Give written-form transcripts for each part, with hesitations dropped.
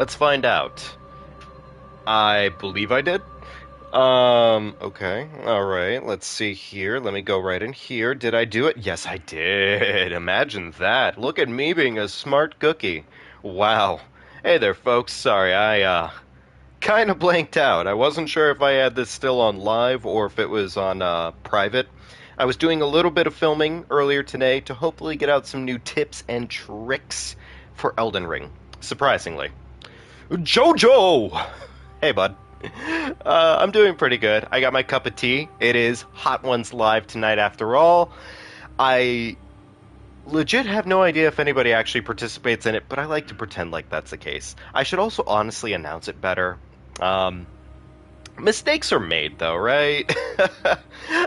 Let's find out. I believe I did. Okay. Alright, let's see here. Let me go right in here. Did I do it? Yes, I did. Imagine that. Look at me being a smart cookie. Wow. Hey there, folks. Sorry, I kind of blanked out. I wasn't sure if I had this still on live or if it was on private. I was doing a little bit of filming earlier today to hopefully get out some new tips and tricks for Elden Ring. Surprisingly. Jojo! Hey, bud. I'm doing pretty good. I got my cup of tea. It is Hot Ones Live tonight after all. I legit have no idea if anybody actually participates in it, but I like to pretend like that's the case. I should also honestly announce it better. Mistakes are made, though, right?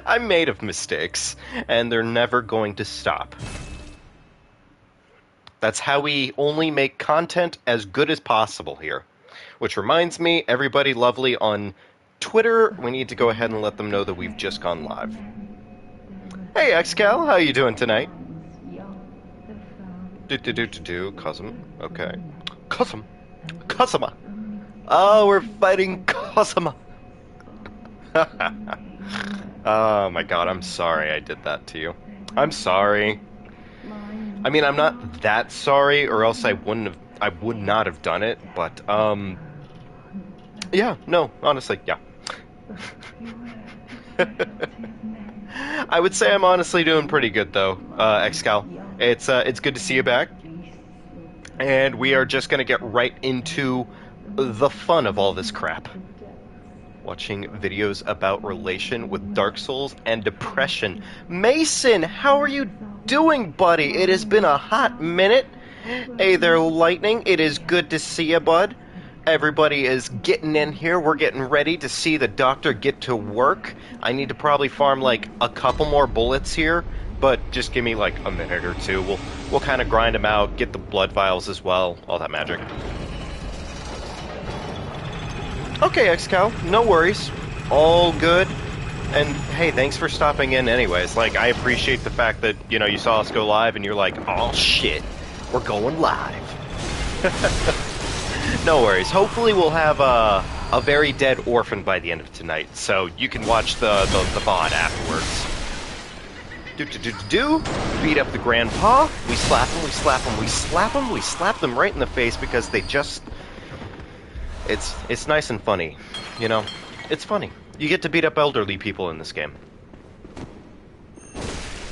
I'm made of mistakes, and they're never going to stop. That's how we only make content as good as possible here. Which reminds me, everybody lovely on Twitter, we need to go ahead and let them know that we've just gone live. Hey, XCal, how you doing tonight? Cosm. Okay. Cosm. Cosma. Oh, we're fighting Cosma. Oh my god, I'm sorry I did that to you. I'm sorry. I mean, I'm not that sorry, or else I would not have done it, but, yeah, no, honestly, yeah. I would say I'm honestly doing pretty good, though, Xcal. It's good to see you back, and we are just gonna get right into the fun of all this crap. Watching videos about relation with Dark Souls and depression. Mason, how are you doing, buddy? It has been a hot minute. Hey there, Lightning. It is good to see you, bud. Everybody is getting in here. We're getting ready to see the doctor get to work. I need to probably farm like a couple more bullets here, but just give me like a minute or two. We'll kind of grind them out, get the blood vials as well, all that magic. Okay, XCal, no worries. All good. And hey, thanks for stopping in anyways. Like, I appreciate the fact that, you know, you saw us go live and you're like, oh shit, we're going live. No worries. Hopefully we'll have a very dead orphan by the end of tonight, so you can watch the VOD afterwards. Beat up the grandpa. We slap him, we slap him, we slap him, we slap them right in the face because they just... It's nice and funny, you know? It's funny. You get to beat up elderly people in this game.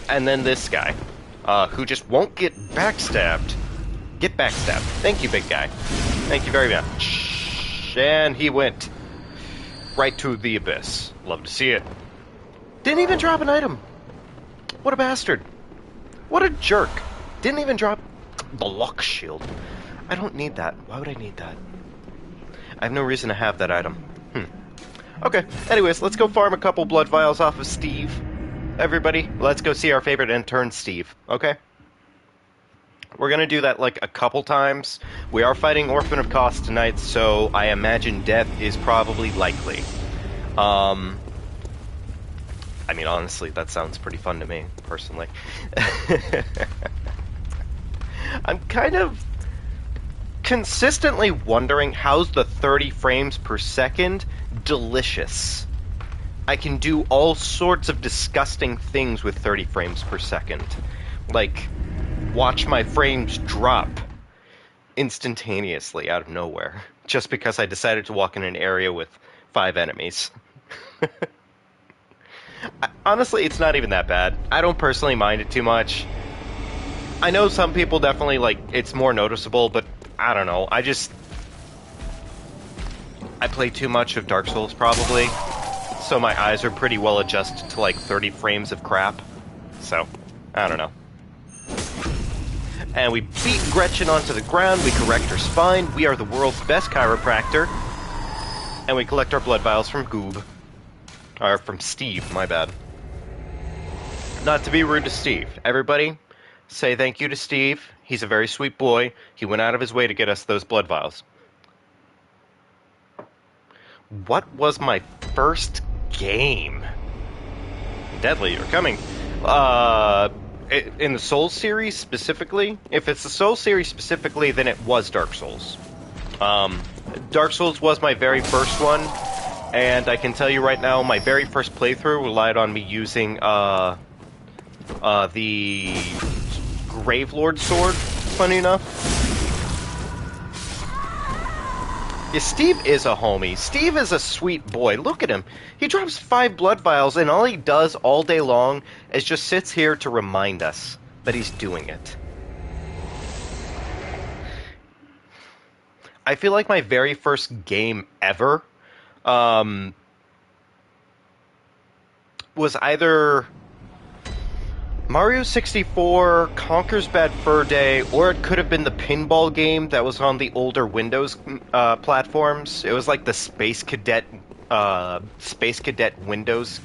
And then this guy, who just won't get backstabbed. Get backstabbed. Thank you, big guy. Thank you very much. And he went right to the abyss. Love to see it. Didn't even drop an item. What a bastard. What a jerk. Didn't even drop the lock shield. I don't need that. Why would I need that? I have no reason to have that item. Okay, anyways, let's go farm a couple blood vials off of Steve. Everybody, let's go see our favorite intern, Steve, okay? We're gonna do that like a couple times. We are fighting Orphan of Kos tonight, so I imagine death is probably likely. I mean, honestly, that sounds pretty fun to me, personally. I'm kind of consistently wondering how's the 30 frames per second delicious. I can do all sorts of disgusting things with 30 frames per second. Like, watch my frames drop instantaneously out of nowhere, just because I decided to walk in an area with 5 enemies. Honestly, it's not even that bad. I don't personally mind it too much. I know some people definitely, like, it's more noticeable, but I don't know. I play too much of Dark Souls, probably. So my eyes are pretty well adjusted to, like, 30 frames of crap. So, I don't know. And we beat Gretchen onto the ground, we correct her spine, we are the world's best chiropractor. And we collect our blood vials from Goob. Or from Steve, my bad. Not to be rude to Steve. Everybody, say thank you to Steve. He's a very sweet boy. He went out of his way to get us those blood vials. What was my first game? Deadly, you're coming. In the Souls series specifically? If it's the Souls series specifically, then it was Dark Souls. Dark Souls was my very first one, and I can tell you right now, my very first playthrough relied on me using the Gravelord sword, funny enough. Yeah, Steve is a homie. Steve is a sweet boy. Look at him. He drops 5 blood vials, and all he does all day long is just sits here to remind us that he's doing it. I feel like my very first game ever was either Mario 64, Conker's Bad Fur Day, or it could have been the pinball game that was on the older Windows platforms. It was like the Space Cadet Windows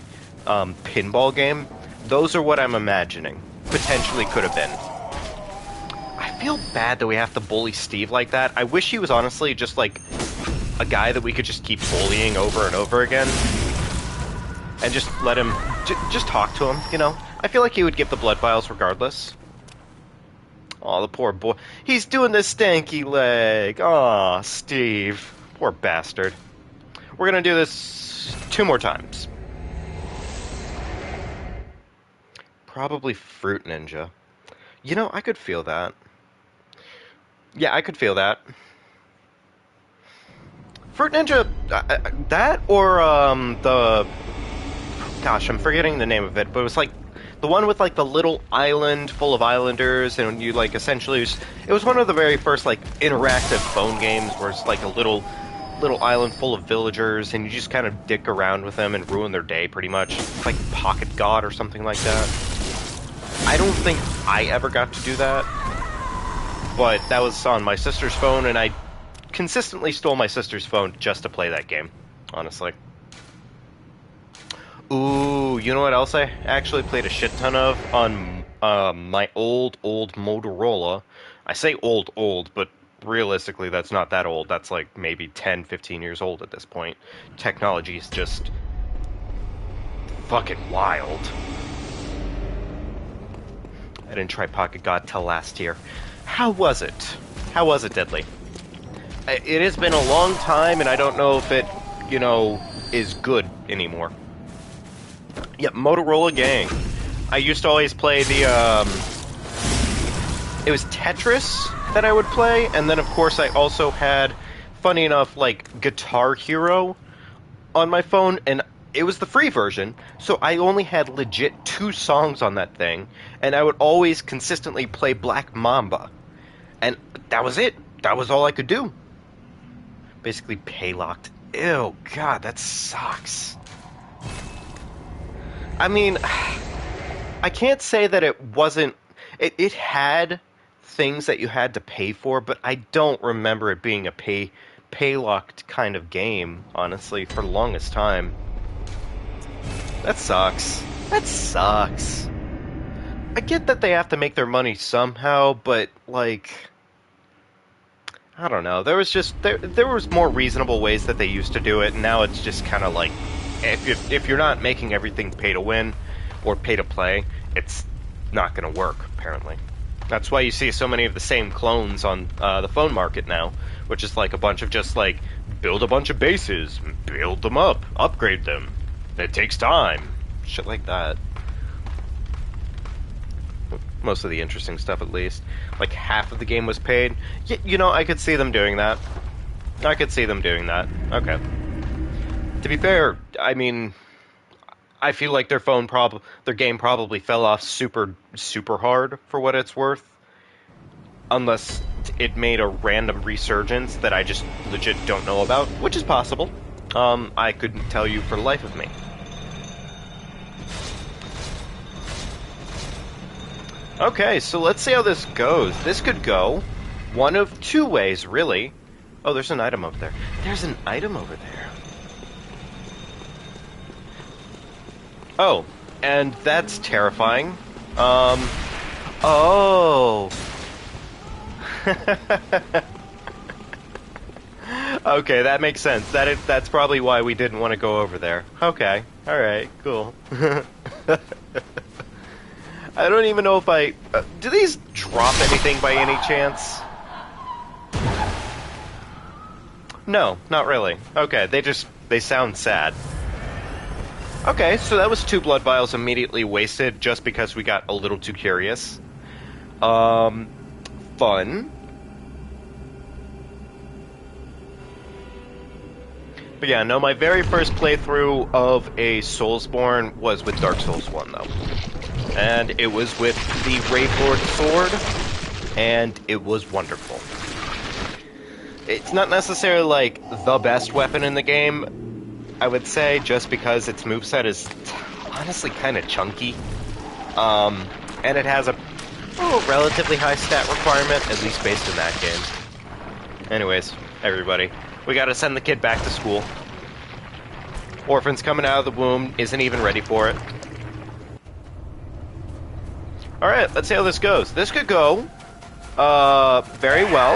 pinball game. Those are what I'm imagining. Potentially could have been. I feel bad that we have to bully Steve like that. I wish he was honestly just like a guy that we could just keep bullying over and over again. And just let him... just talk to him, you know? I feel like he would give the blood vials regardless. Oh, the poor boy. He's doing the stanky leg. Aw, Steve. Poor bastard. We're gonna do this 2 more times. Probably Fruit Ninja. You know, I could feel that. Yeah, I could feel that. Fruit Ninja, that or the... Gosh, I'm forgetting the name of it, but it was like the one with like the little island full of islanders, and you like essentially it was one of the very first like interactive phone games where it's like a little island full of villagers, and you just kind of dick around with them and ruin their day pretty much. It's like Pocket God or something like that. I don't think I ever got to do that, but that was on my sister's phone, and I consistently stole my sister's phone just to play that game, honestly. Ooh, you know what else I actually played a shit ton of on my old Motorola? I say old, but realistically that's not that old. That's like maybe 10, 15 years old at this point. Technology is just fucking wild. I didn't try Pocket God till last year. How was it? How was it, Deadly? It has been a long time, and I don't know if it, you know, is good anymore. Yep, Motorola Gang. I used to always play the, it was Tetris that I would play, and then of course I also had, funny enough, like, Guitar Hero on my phone, and it was the free version, so I only had legit 2 songs on that thing, and I would always consistently play Black Mamba. And that was it. That was all I could do. Basically pay-locked. Ew, God, that sucks. I mean, I can't say that it wasn't... It had things that you had to pay for, but I don't remember it being a pay-locked kind of game, honestly, for the longest time. That sucks. That sucks. I get that they have to make their money somehow, but, like... I don't know. There was just... There was more reasonable ways that they used to do it, and now it's just kind of like... If you're not making everything pay to win or pay to play, it's not going to work, apparently. That's why you see so many of the same clones on the phone market now, which is like a bunch of just like, build a bunch of bases, build them up, upgrade them. It takes time. Shit like that. Most of the interesting stuff, at least. Like, half of the game was paid. You know, I could see them doing that. I could see them doing that. Okay. To be fair, I mean, I feel like their game probably fell off super hard for what it's worth. Unless it made a random resurgence that I just legit don't know about, which is possible. I couldn't tell you for the life of me. Okay, so let's see how this goes. This could go one of 2 ways, really. Oh, there's an item over there. There's an item over there. Oh, and that's terrifying. Oh. Okay, that makes sense. That's probably why we didn't want to go over there. Okay, alright, cool. I don't even know if I... do these drop anything by any chance? No, not really. Okay, they sound sad. Okay, so that was 2 blood vials immediately wasted just because we got a little too curious. Fun. But yeah, no, my very first playthrough of a Soulsborne was with Dark Souls 1, though. And it was with the Wraithlord Sword, and it was wonderful. It's not necessarily, like, the best weapon in the game, I would say, just because its moveset is honestly kind of chunky. And it has a relatively high stat requirement, at least based in that game. Anyways, everybody, we gotta send the kid back to school. Orphan's coming out of the womb, isn't even ready for it. Alright, let's see how this goes. This could go, very well,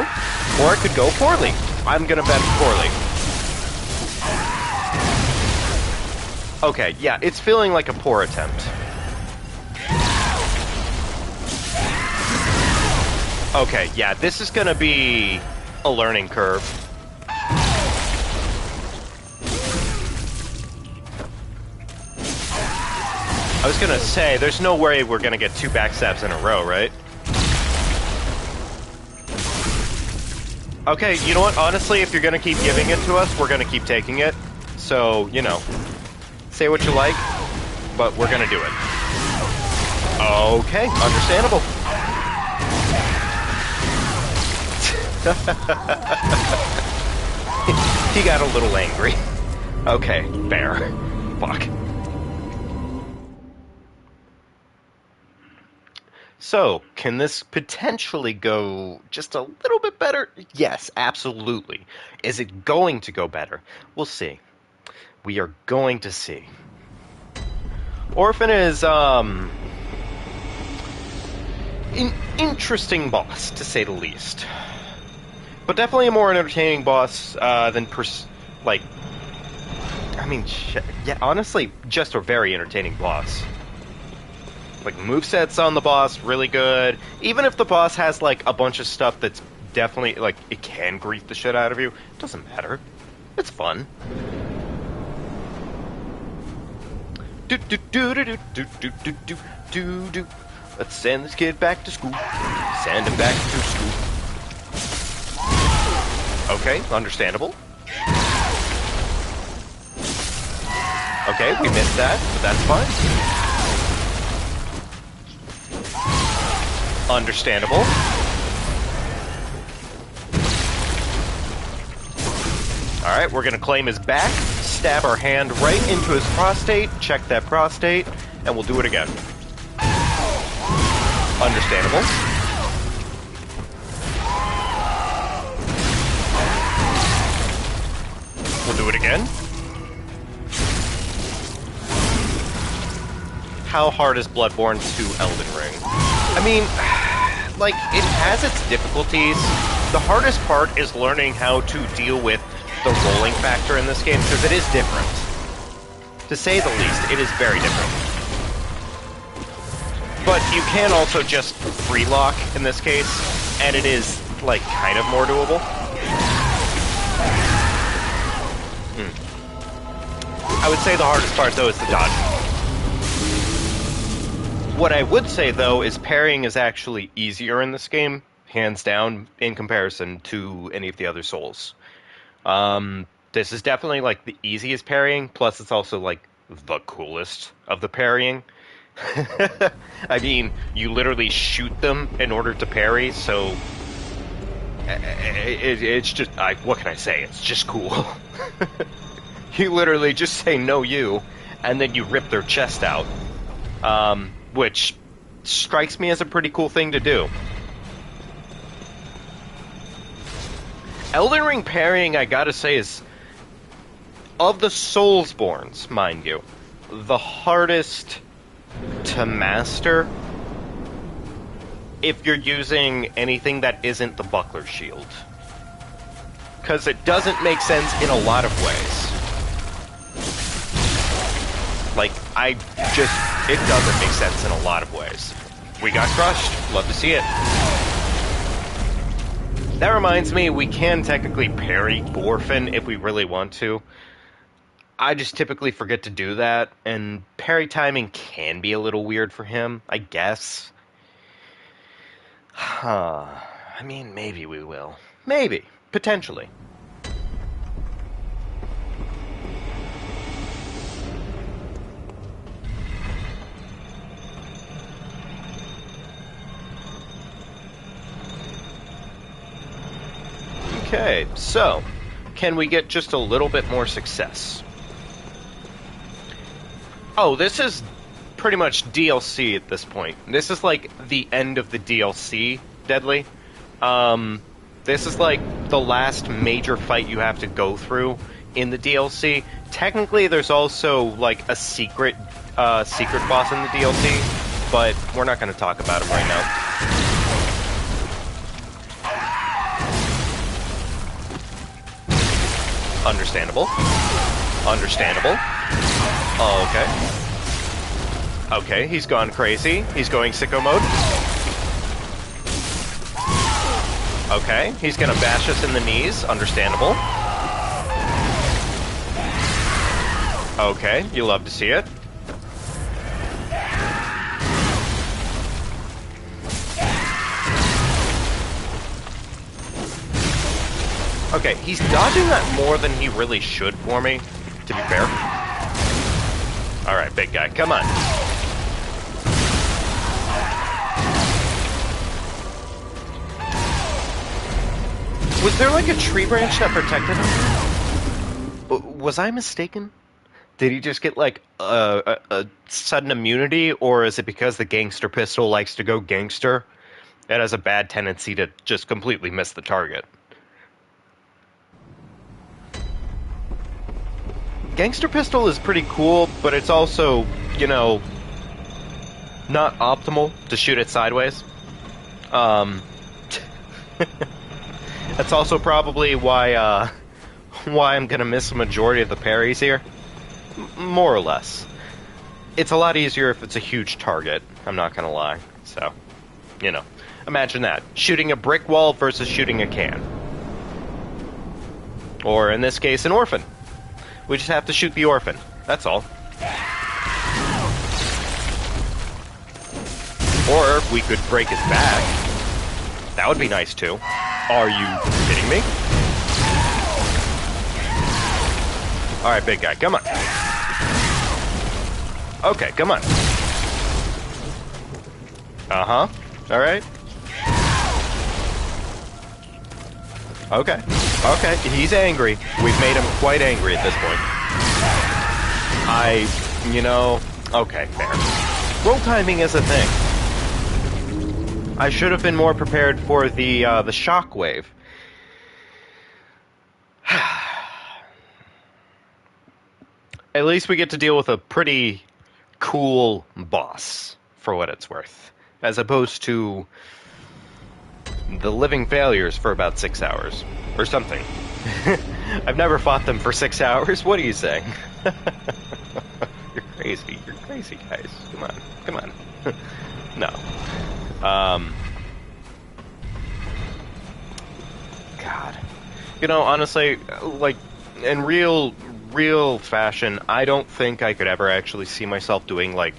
or it could go poorly. I'm gonna bet poorly. Okay, yeah, it's feeling like a poor attempt. Okay, yeah, this is gonna be a learning curve. I was gonna say, there's no way we're gonna get 2 backstabs in a row, right? Okay, you know what? Honestly, if you're gonna keep giving it to us, we're gonna keep taking it. So, you know, say what you like, but we're gonna do it. Okay, understandable. He got a little angry. Okay, fair. Fuck. So, can this potentially go just a little bit better? Yes, absolutely. Is it going to go better? We'll see. We are going to see. Orphan is, an interesting boss, to say the least. But definitely a more entertaining boss, than, yeah, honestly, just a very entertaining boss. Like, movesets on the boss, really good. Even if the boss has, like, a bunch of stuff that's definitely, like, it can grief the shit out of you, it doesn't matter. It's fun. Do. Let's send this kid back to school. Send him back to school. Okay, understandable. Okay, we missed that, but that's fine. Understandable. Alright, we're gonna claim his back, stab our hand right into his prostate, check that prostate, and we'll do it again. Understandable. We'll do it again. How hard is Bloodborne 2 Elden Ring? I mean, like, it has its difficulties. The hardest part is learning how to deal with the rolling factor in this game, because it is different. To say the least, it is very different. But you can also just free lock in this case, and it is, like, kind of more doable. I would say the hardest part, though, is the dodging. What I would say, though, is parrying is actually easier in this game, hands down, in comparison to any of the other Souls. This is definitely, like, the easiest parrying, plus it's also, like, the coolest of the parrying. I mean, you literally shoot them in order to parry, so it's just, what can I say? It's just cool. You literally just say, no, you, and then you rip their chest out. Which strikes me as a pretty cool thing to do. Elden Ring parrying, I gotta say, is, of the Soulsborns, mind you, the hardest to master if you're using anything that isn't the buckler shield. Because it doesn't make sense in a lot of ways. Like, it doesn't make sense in a lot of ways. We got crushed. Love to see it. That reminds me, we can technically parry Orphan if we really want to. I just typically forget to do that, and parry timing can be a little weird for him, I guess. Huh. I mean, maybe we will. Maybe. Potentially. Okay, so, can we get just a little bit more success? Oh, this is pretty much DLC at this point. This is like the end of the DLC, Deadly. This is like the last major fight you have to go through in the DLC. Technically, there's also like a secret boss in the DLC, but we're not going to talk about him right now. Understandable. Understandable. Okay. Okay, he's gone crazy. He's going sicko mode. Okay, he's gonna bash us in the knees. Understandable. Okay, you love to see it. Okay, he's dodging that more than he really should for me, to be fair. Alright, big guy, come on. Was there like a tree branch that protected him? Was I mistaken? Did he just get like a sudden immunity, or is it because the gangster pistol likes to go gangster? It has a bad tendency to just completely miss the target. Gangster pistol is pretty cool, but it's also, you know, not optimal to shoot it sideways. That's also probably why I'm gonna miss a majority of the parries here. More or less. It's a lot easier if it's a huge target, I'm not gonna lie. So, you know, imagine that. Shooting a brick wall versus shooting a can. Or, in this case, an orphan. We just have to shoot the orphan. That's all. Or we could break his back. That would be nice, too. Are you kidding me? Alright, big guy, come on. Okay, come on. Uh-huh. Alright. Okay. Okay, he's angry. We've made him quite angry at this point. You know... Okay, fair. Roll timing is a thing. I should have been more prepared for the shockwave. At least we get to deal with a pretty cool boss, for what it's worth. As opposed to the living failures for about 6 hours. Or something. I've never fought them for 6 hours. What are you saying? You're crazy. You're crazy, guys. Come on. Come on. No. God. You know, honestly, like, in real fashion, I don't think I could ever actually see myself doing, like,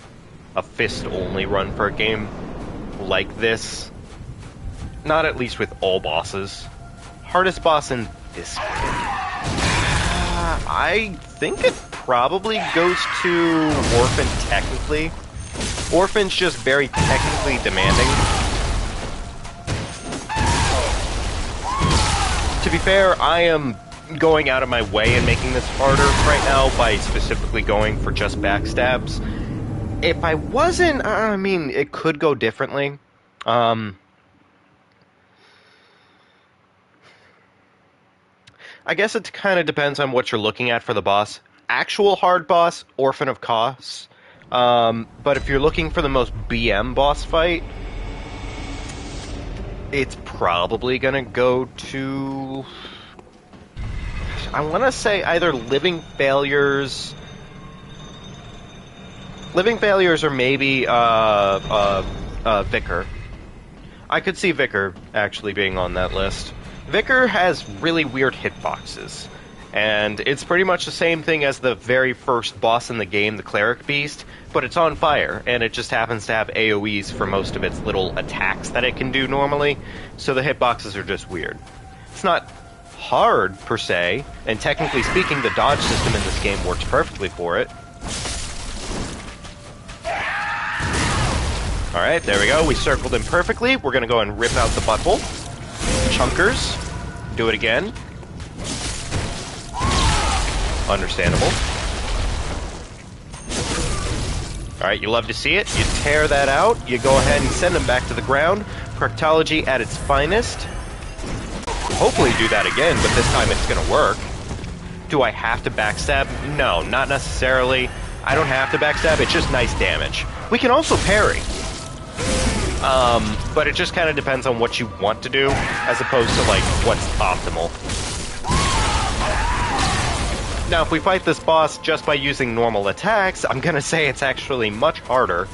a fist-only run for a game like this. Not at least with all bosses. Hardest boss in this game. I think it probably goes to Orphan, technically. Orphan's just very technically demanding. To be fair, I am going out of my way and making this harder right now by specifically going for just backstabs. If I wasn't, I mean, it could go differently. I guess it kind of depends on what you're looking at for the boss. Actual hard boss, Orphan of Kos. But if you're looking for the most BM boss fight, it's probably gonna go to... I want to say either Living Failures... Living Failures or maybe Vicar. I could see Vicar actually being on that list. Vicar has really weird hitboxes. And it's pretty much the same thing as the very first boss in the game, the Cleric Beast, but it's on fire, and it just happens to have AoEs for most of its little attacks that it can do normally, so the hitboxes are just weird. It's not hard, per se, and technically speaking, the dodge system in this game works perfectly for it. Alright, there we go. We circled him perfectly. We're going to go and rip out the butthole. Chunkers. Do it again. Understandable. Alright, you love to see it. You tear that out. You go ahead and send him back to the ground. Proctology at its finest. Hopefully do that again, but this time it's going to work. Do I have to backstab? No, not necessarily. I don't have to backstab. It's just nice damage. We can also parry. But it just kind of depends on what you want to do, as opposed to, like, what's optimal. Now, if we fight this boss just by using normal attacks, I'm gonna say it's actually much harder.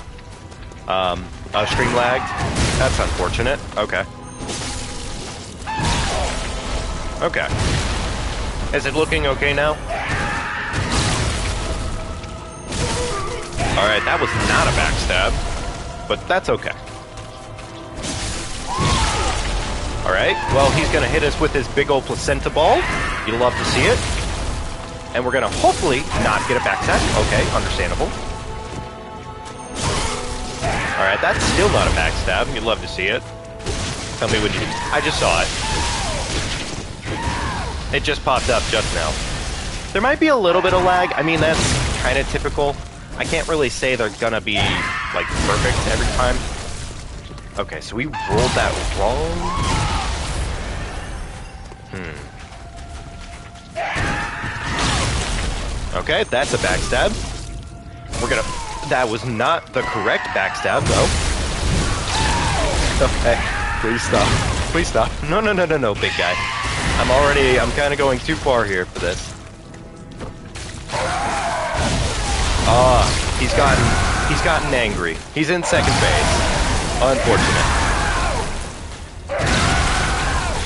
Stream lagged. That's unfortunate. Okay. Okay. Is it looking okay now? Alright, that was not a backstab, but that's okay. Alright, well, he's gonna hit us with his big old placenta ball. You love to see it. And we're gonna hopefully not get a backstab. Okay, understandable. Alright, that's still not a backstab. You'd love to see it. Tell me when you... I just saw it. It just popped up just now. There might be a little bit of lag. I mean, that's kind of typical. I can't really say they're gonna be, like, perfect every time. Okay, so we rolled that wrong. Okay, that's a backstab. We're gonna... That was not the correct backstab, though. Okay, please stop. Please stop. No, big guy. I'm kind of going too far here for this. He's gotten angry. He's in second phase. Unfortunate.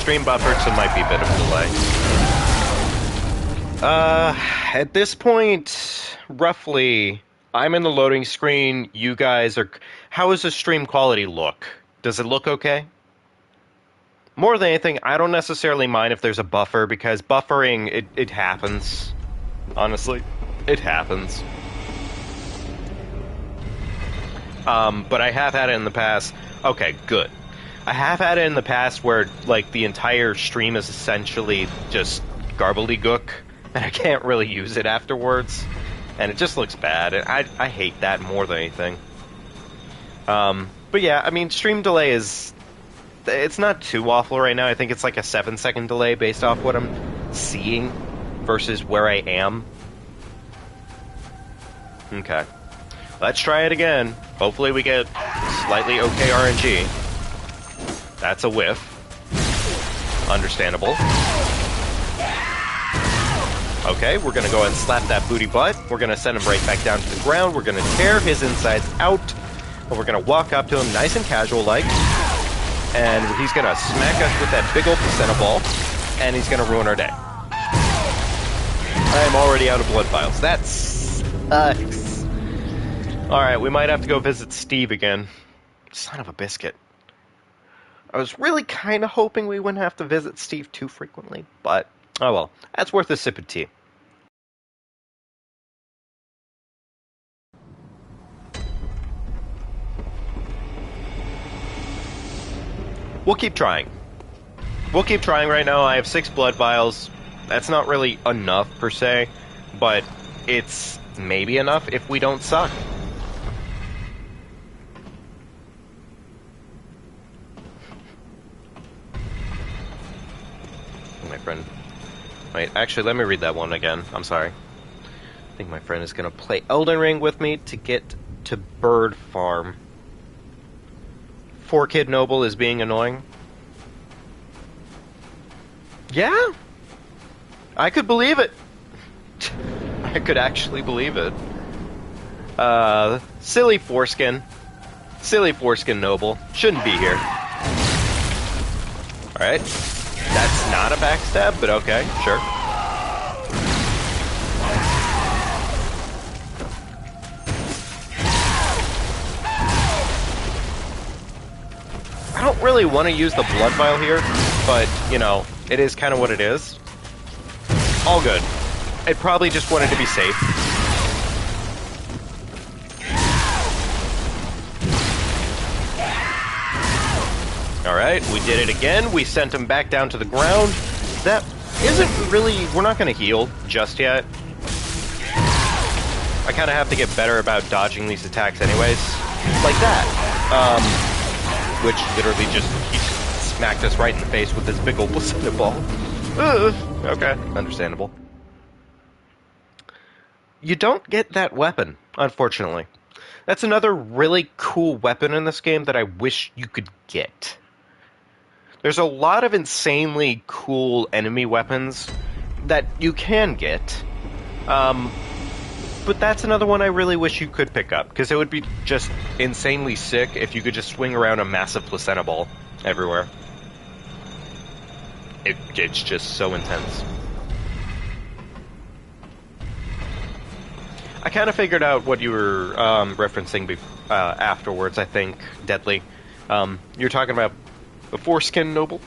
Stream buffered, so might be a bit of a delay. At this point, roughly, I'm in the loading screen, you guys are... How does the stream quality look? Does it look okay? More than anything, I don't necessarily mind if there's a buffer, because buffering, it happens. Honestly, it happens. But I have had it in the past... Okay, good. I have had it in the past where, like, the entire stream is essentially just garbledy-gook, and I can't really use it afterwards, and it just looks bad. I hate that more than anything. But yeah, I mean, stream delay is... It's not too awful right now. I think it's like a 7-second delay based off what I'm seeing versus where I am. Okay. Let's try it again. Hopefully we get slightly okay RNG. That's a whiff. Understandable. Okay, we're going to go ahead and slap that booty butt. We're going to send him right back down to the ground. We're going to tear his insides out. And we're going to walk up to him nice and casual-like. And he's going to smack us with that big old placenta ball. And he's going to ruin our day. I am already out of blood vials. That sucks. Alright, we might have to go visit Steve again. Son of a biscuit. I was really kind of hoping we wouldn't have to visit Steve too frequently, but... Oh well, that's worth a sip of tea. We'll keep trying. We'll keep trying right now. I have 6 blood vials. That's not really enough, per se, but it's maybe enough if we don't suck. My friend... Wait, actually, let me read that one again. I'm sorry. I think my friend is going to play Elden Ring with me to get to Bird Farm. 4-Kid Noble is being annoying. Yeah? I could believe it. I could actually believe it. Silly Foreskin. Silly Foreskin Noble. Shouldn't be here. Alright. That's not a backstab, but okay, sure. I don't really want to use the blood vial here, but, you know, it is kind of what it is. All good. I probably just wanted to be safe. Alright, we did it again. We sent him back down to the ground. That isn't really... We're not going to heal just yet. I kind of have to get better about dodging these attacks anyways. Like that. Which literally just he smacked us right in the face with his big old placenta ball. Okay, understandable. You don't get that weapon, unfortunately. That's another really cool weapon in this game that I wish you could get. There's a lot of insanely cool enemy weapons that you can get. But that's another one I really wish you could pick up, because it would be just insanely sick if you could just swing around a massive placenta ball everywhere. It's just so intense. I kind of figured out what you were referencing afterwards, I think, Deadly. You're talking about the foreskin noble?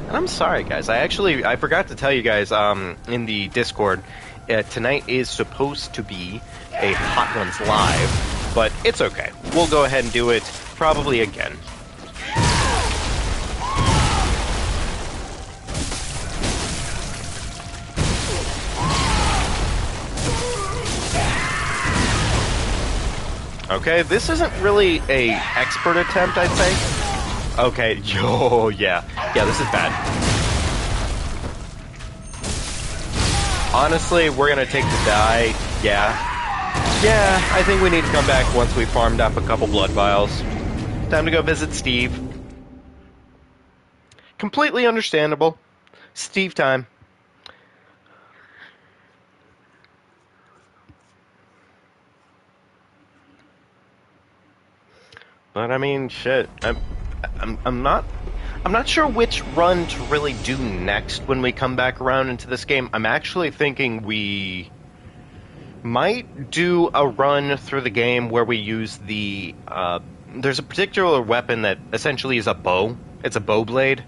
And I'm sorry, guys. I forgot to tell you guys in the Discord, tonight is supposed to be a Hot Ones Live, but it's okay. We'll go ahead and do it probably again. Okay, this isn't really a expert attempt, I'd say. Okay, yo, yeah. Yeah, this is bad. Honestly, we're gonna take the die. Yeah. Yeah, I think we need to come back once we farmed up a couple blood vials. Time to go visit Steve. Completely understandable. Steve time. But I mean, shit. I'm not sure which run to really do next when we come back around into this game. I'm actually thinking we might do a run through the game where we use the there's a particular weapon that essentially is a bow. It's a bow blade,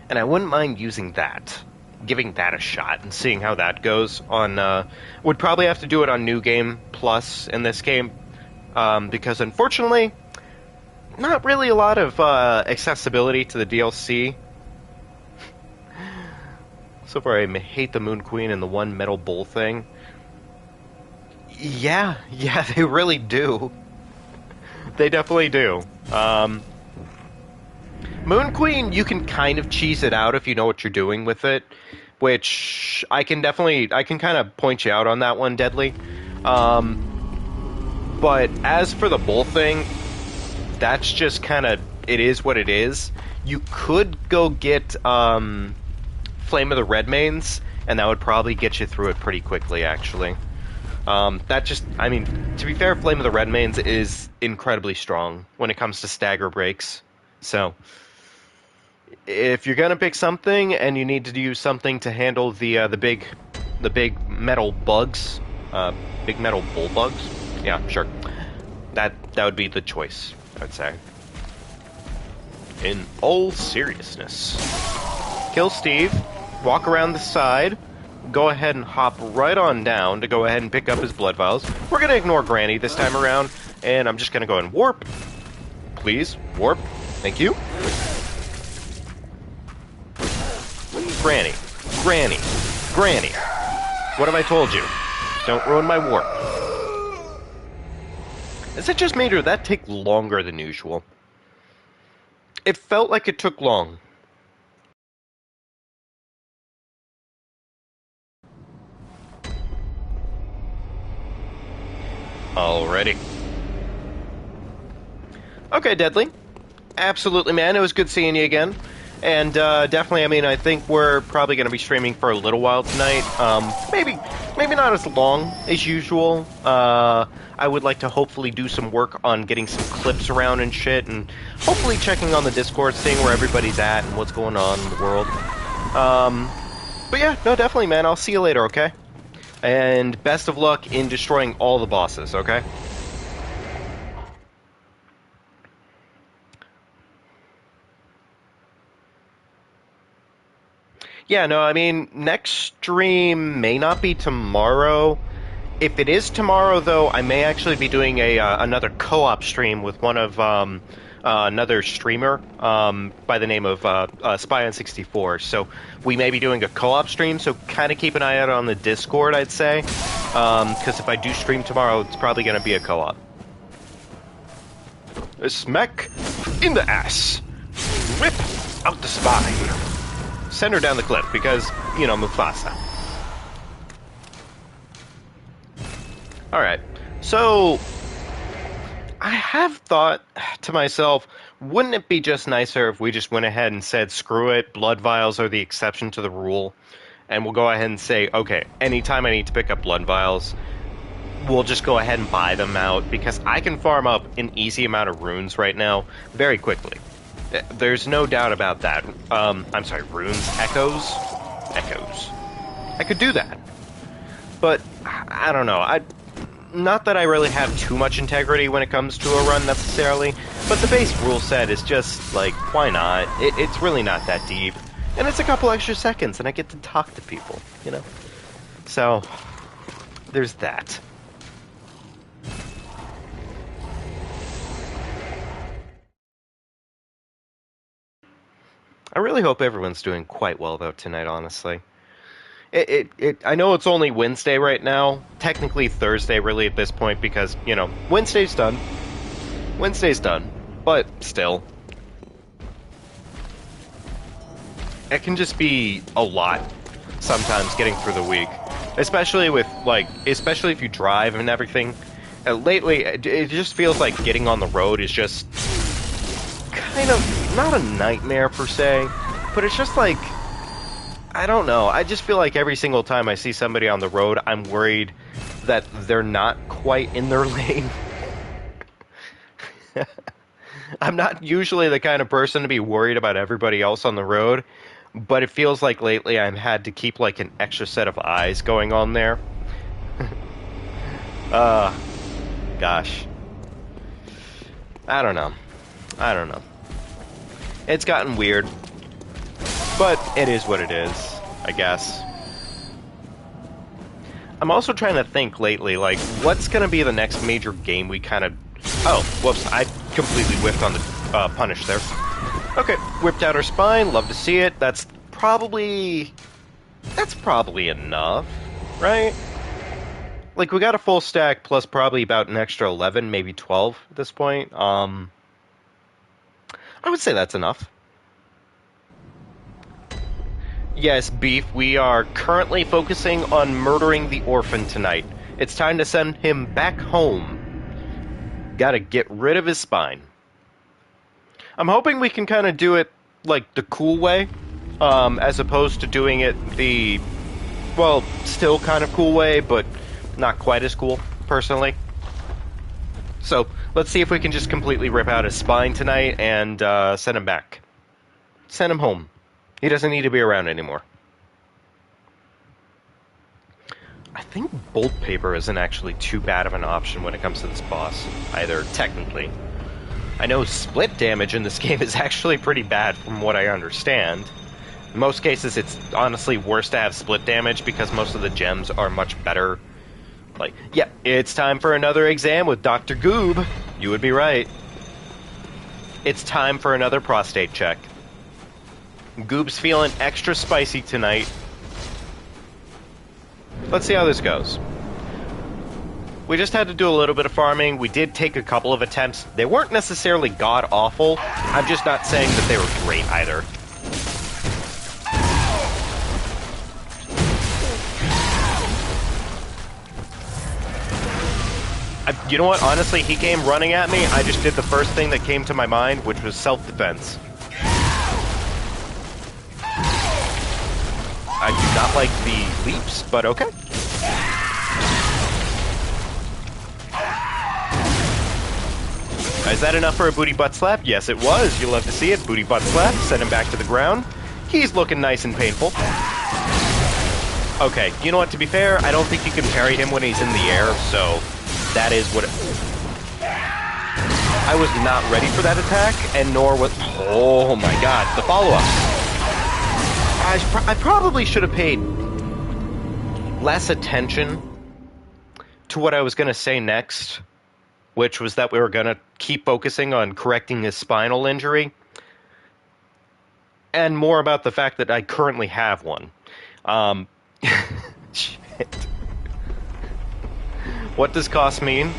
and I wouldn't mind using that, giving that a shot and seeing how that goes on. Would probably have to do it on New Game Plus in this game, because unfortunately, not really a lot of accessibility to the DLC. So far, I hate the Moon Queen and the one metal bull thing. Yeah, they really do. They definitely do. Moon Queen, you can kind of cheese it out if you know what you're doing with it, which I can kind of point you out on that one, Deadly. But as for the bull thing, that's just kind of, it is what it is. You could go get Flame of the Redmanes, and that would probably get you through it pretty quickly, actually. I mean, to be fair, Flame of the Redmanes is incredibly strong when it comes to stagger breaks. So, if you're gonna pick something and you need to use something to handle the big metal bugs, big metal bull bugs, yeah, sure, that would be the choice, I'd say. In all seriousness, kill Steve, walk around the side, go ahead and hop right on down to go ahead and pick up his blood vials. We're gonna ignore Granny this time around, and I'm just gonna go and warp. Please, warp. Thank you. Granny. Granny. Granny. What have I told you? Don't ruin my warp. Is it just me, or did that take longer than usual? It felt like it took long. Alrighty. Okay, Deadly. Absolutely, man. It was good seeing you again. And definitely, I mean, I think we're probably going to be streaming for a little while tonight. Maybe not as long as usual. I would like to hopefully do some work on getting some clips around and shit, and hopefully checking on the Discord, seeing where everybody's at and what's going on in the world. But yeah, no, definitely, man. I'll see you later, okay? And best of luck in destroying all the bosses, okay? Yeah, no, I mean, next stream may not be tomorrow. If it is tomorrow, though, I may actually be doing a another co-op stream with one of another streamer by the name of Spy on 64. So we may be doing a co-op stream. So kind of keep an eye out on the Discord, I'd say, because if I do stream tomorrow, it's probably going to be a co-op. A smack in the ass, rip out the spine, send her down the cliff because you know Mufasa. Alright, so I have thought to myself, wouldn't it be just nicer if we just went ahead and said, screw it, blood vials are the exception to the rule, and we'll go ahead and say, okay, anytime I need to pick up blood vials, we'll just go ahead and buy them out, because I can farm up an easy amount of runes right now very quickly. There's no doubt about that. I'm sorry, runes? Echoes? Echoes. I could do that. But, I don't know, not that I really have too much integrity when it comes to a run, necessarily, but the base rule set is just, like, why not? It's really not that deep. And it's a couple extra seconds, and I get to talk to people, you know? So, there's that. I really hope everyone's doing quite well, though, tonight, honestly. I know it's only Wednesday right now. Technically Thursday, really, at this point, because, you know, Wednesday's done. Wednesday's done. But, still. It can just be a lot, sometimes, getting through the week. Especially with, like, especially if you drive and everything. Lately, it just feels like getting on the road is just kind of, not a nightmare, per se, but it's just like, I don't know. I just feel like every single time I see somebody on the road, I'm worried that they're not quite in their lane. I'm not usually the kind of person to be worried about everybody else on the road, but it feels like lately I've had to keep like an extra set of eyes going on there. Gosh. I don't know. It's gotten weird. But it is what it is, I guess. I'm also trying to think lately, like, what's going to be the next major game we kind of... Oh, whoops, I completely whiffed on the punish there. Okay, whipped out her spine, love to see it. That's probably enough, right? Like, we got a full stack plus probably about an extra 11, maybe 12 at this point. I would say that's enough. Yes, Beef, we are currently focusing on murdering the orphan tonight. It's time to send him back home. Gotta get rid of his spine. I'm hoping we can kind of do it, like, the cool way, as opposed to doing it the, well, still kind of cool way, but not quite as cool, personally. So, let's see if we can just completely rip out his spine tonight and send him back. Send him home. He doesn't need to be around anymore. I think bolt paper isn't actually too bad of an option when it comes to this boss, either, technically. I know split damage in this game is actually pretty bad from what I understand. In most cases, it's honestly worse to have split damage because most of the gems are much better. Like, yeah, it's time for another exam with Dr. Goob. You would be right. It's time for another prostate check. Goob's feeling extra spicy tonight. Let's see how this goes. We just had to do a little bit of farming. We did take a couple of attempts. They weren't necessarily god-awful. I'm just not saying that they were great either. You know what? Honestly, he came running at me. I just did the first thing that came to my mind, which was self-defense. I do not like the leaps, but okay. Is that enough for a booty butt slap? Yes, it was. You love to see it. Booty butt slap. Send him back to the ground. He's looking nice and painful. Okay, you know what? To be fair, I don't think you can parry him when he's in the air, so that is what it... I was not ready for that attack, and nor was... Oh my god, the follow-up. I probably should have paid less attention to what I was going to say next, which was that we were going to keep focusing on correcting his spinal injury, and more about the fact that I currently have one. Shit. What does cost mean?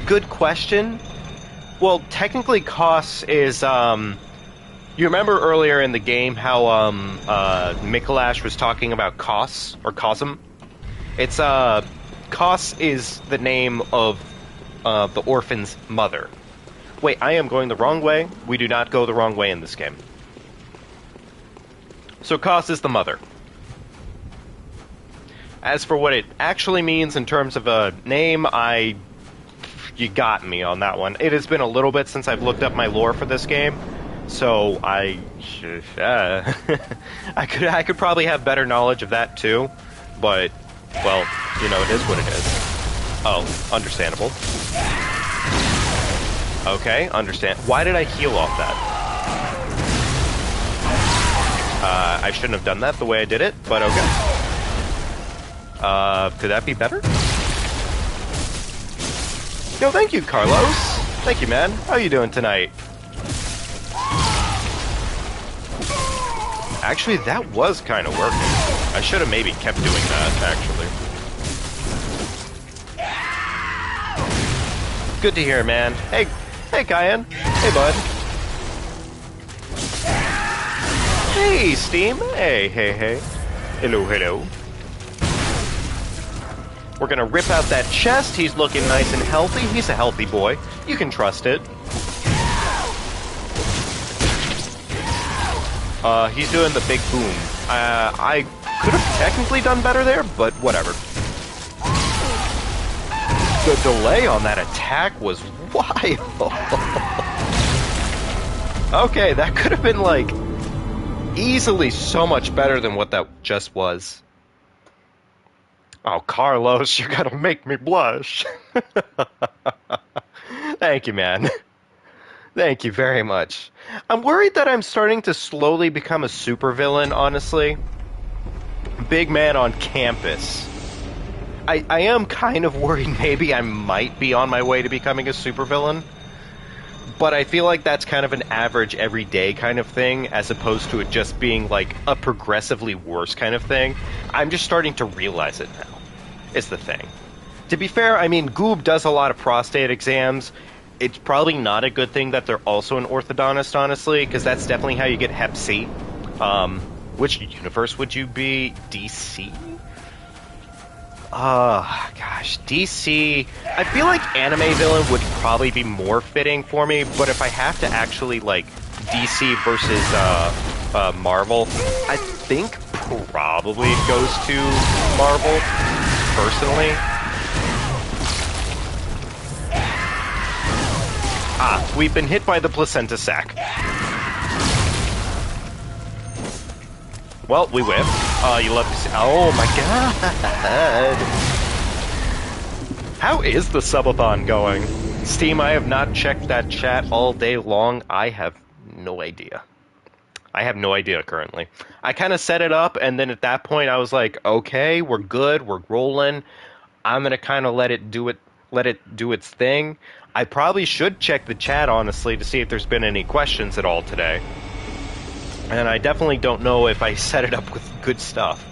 Good question. Well, technically costs is, you remember earlier in the game how, Mikolash was talking about costs, or Cosm? It's, Kos is the name of the orphan's mother. Wait, I am going the wrong way. We do not go the wrong way in this game. So Kos is the mother. As for what it actually means in terms of a name, you got me on that one. It has been a little bit since I've looked up my lore for this game, so I could probably have better knowledge of that too, but, well, you know, it is what it is. Oh, understandable. Okay, understand. Why did I heal off that? I shouldn't have done that the way I did it, but okay. Could that be better? Yo, thank you, Carlos. Thank you, man. How you doing tonight? Actually, that was kind of working. I should have maybe kept doing that, actually. Good to hear, man. Hey, Kyan. Hey, bud. Hey, Steam. Hey. Hello. We're gonna rip out that chest. He's looking nice and healthy. He's a healthy boy. You can trust it. He's doing the big boom. I could have technically done better there, but whatever. The delay on that attack was wild. Okay, that could have been, like, easily so much better than what that just was. Oh, Carlos, you're gonna make me blush. Thank you, man. Thank you very much. I'm worried that I'm starting to slowly become a supervillain, honestly. Big man on campus. I am kind of worried maybe I might be on my way to becoming a supervillain. But I feel like that's kind of an average everyday kind of thing, as opposed to it just being like a progressively worse kind of thing. I'm just starting to realize it now, is the thing. To be fair, I mean, Goob does a lot of prostate exams. It's probably not a good thing that they're also an orthodontist, honestly, because that's definitely how you get Hep C. Which universe would you be? DC? Gosh, DC... I feel like anime villain would probably be more fitting for me, but if I have to actually, like, DC versus, Marvel, I think probably it goes to Marvel, personally. Ah, we've been hit by the placenta sac. Well, we whip. You love to see... Oh, my God. How is the subathon going? Steam, I have not checked that chat all day long. I have no idea. I have no idea currently. I kind of set it up, and then at that point I was like, okay, we're good, we're rolling. I'm going to kind of let it do its thing. I probably should check the chat, honestly, to see if there's been any questions at all today. And I definitely don't know if I set it up with good stuff.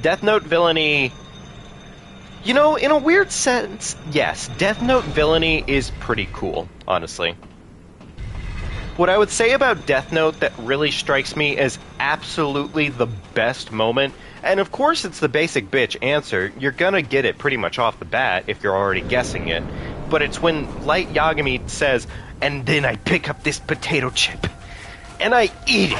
Death Note villainy... You know, in a weird sense, yes, Death Note villainy is pretty cool, honestly. What I would say about Death Note that really strikes me as absolutely the best moment, and of course it's the basic bitch answer, you're gonna get it pretty much off the bat if you're already guessing it, but it's when Light Yagami says, "And then I pick up this potato chip, and I eat it."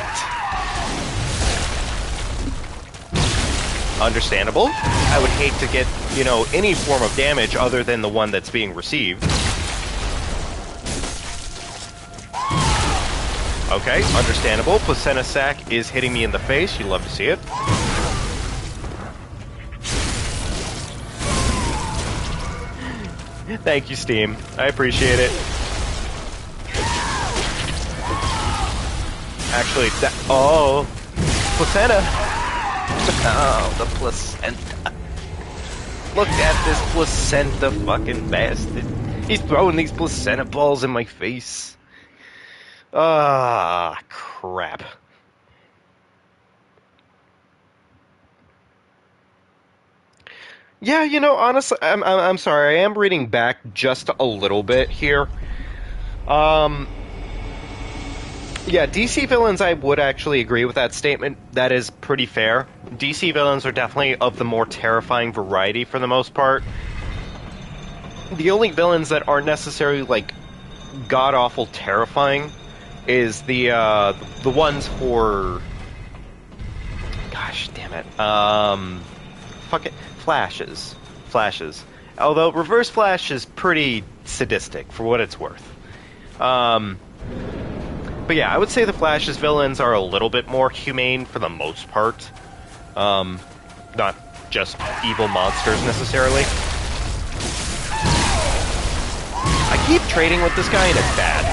Understandable. I would hate to get, you know, any form of damage other than the one that's being received. Okay, understandable. Placenta Sac is hitting me in the face. You love to see it. Thank you, Steam. I appreciate it. Actually, that... Oh! Placenta! Oh, the placenta. Look at this placenta fucking bastard. He's throwing these placenta balls in my face. Ah, crap. Yeah, you know, honestly, I'm sorry. I am reading back just a little bit here. Yeah, DC villains, I would actually agree with that statement. That is pretty fair. DC villains are definitely of the more terrifying variety for the most part. The only villains that aren't necessarily, like, god-awful terrifying is the ones for... Gosh, damn it. Fuck it. Flashes. Although Reverse Flash is pretty sadistic, for what it's worth. But yeah, I would say the Flash's villains are a little bit more humane for the most part. Not just evil monsters, necessarily. I keep trading with this guy and it's bad.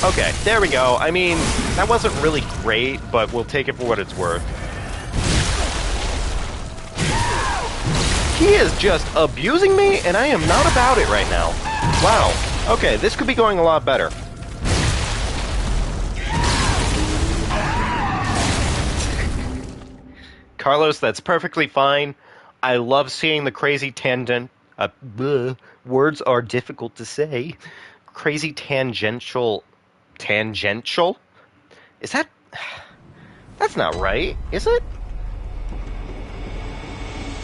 Okay, there we go. I mean, that wasn't really great, but we'll take it for what it's worth. He is just abusing me, and I am not about it right now. Wow. Okay, this could be going a lot better. Carlos, that's perfectly fine. I love seeing the crazy tangent... words are difficult to say. Crazy tangential... Tangential? Is that... That's not right, is it?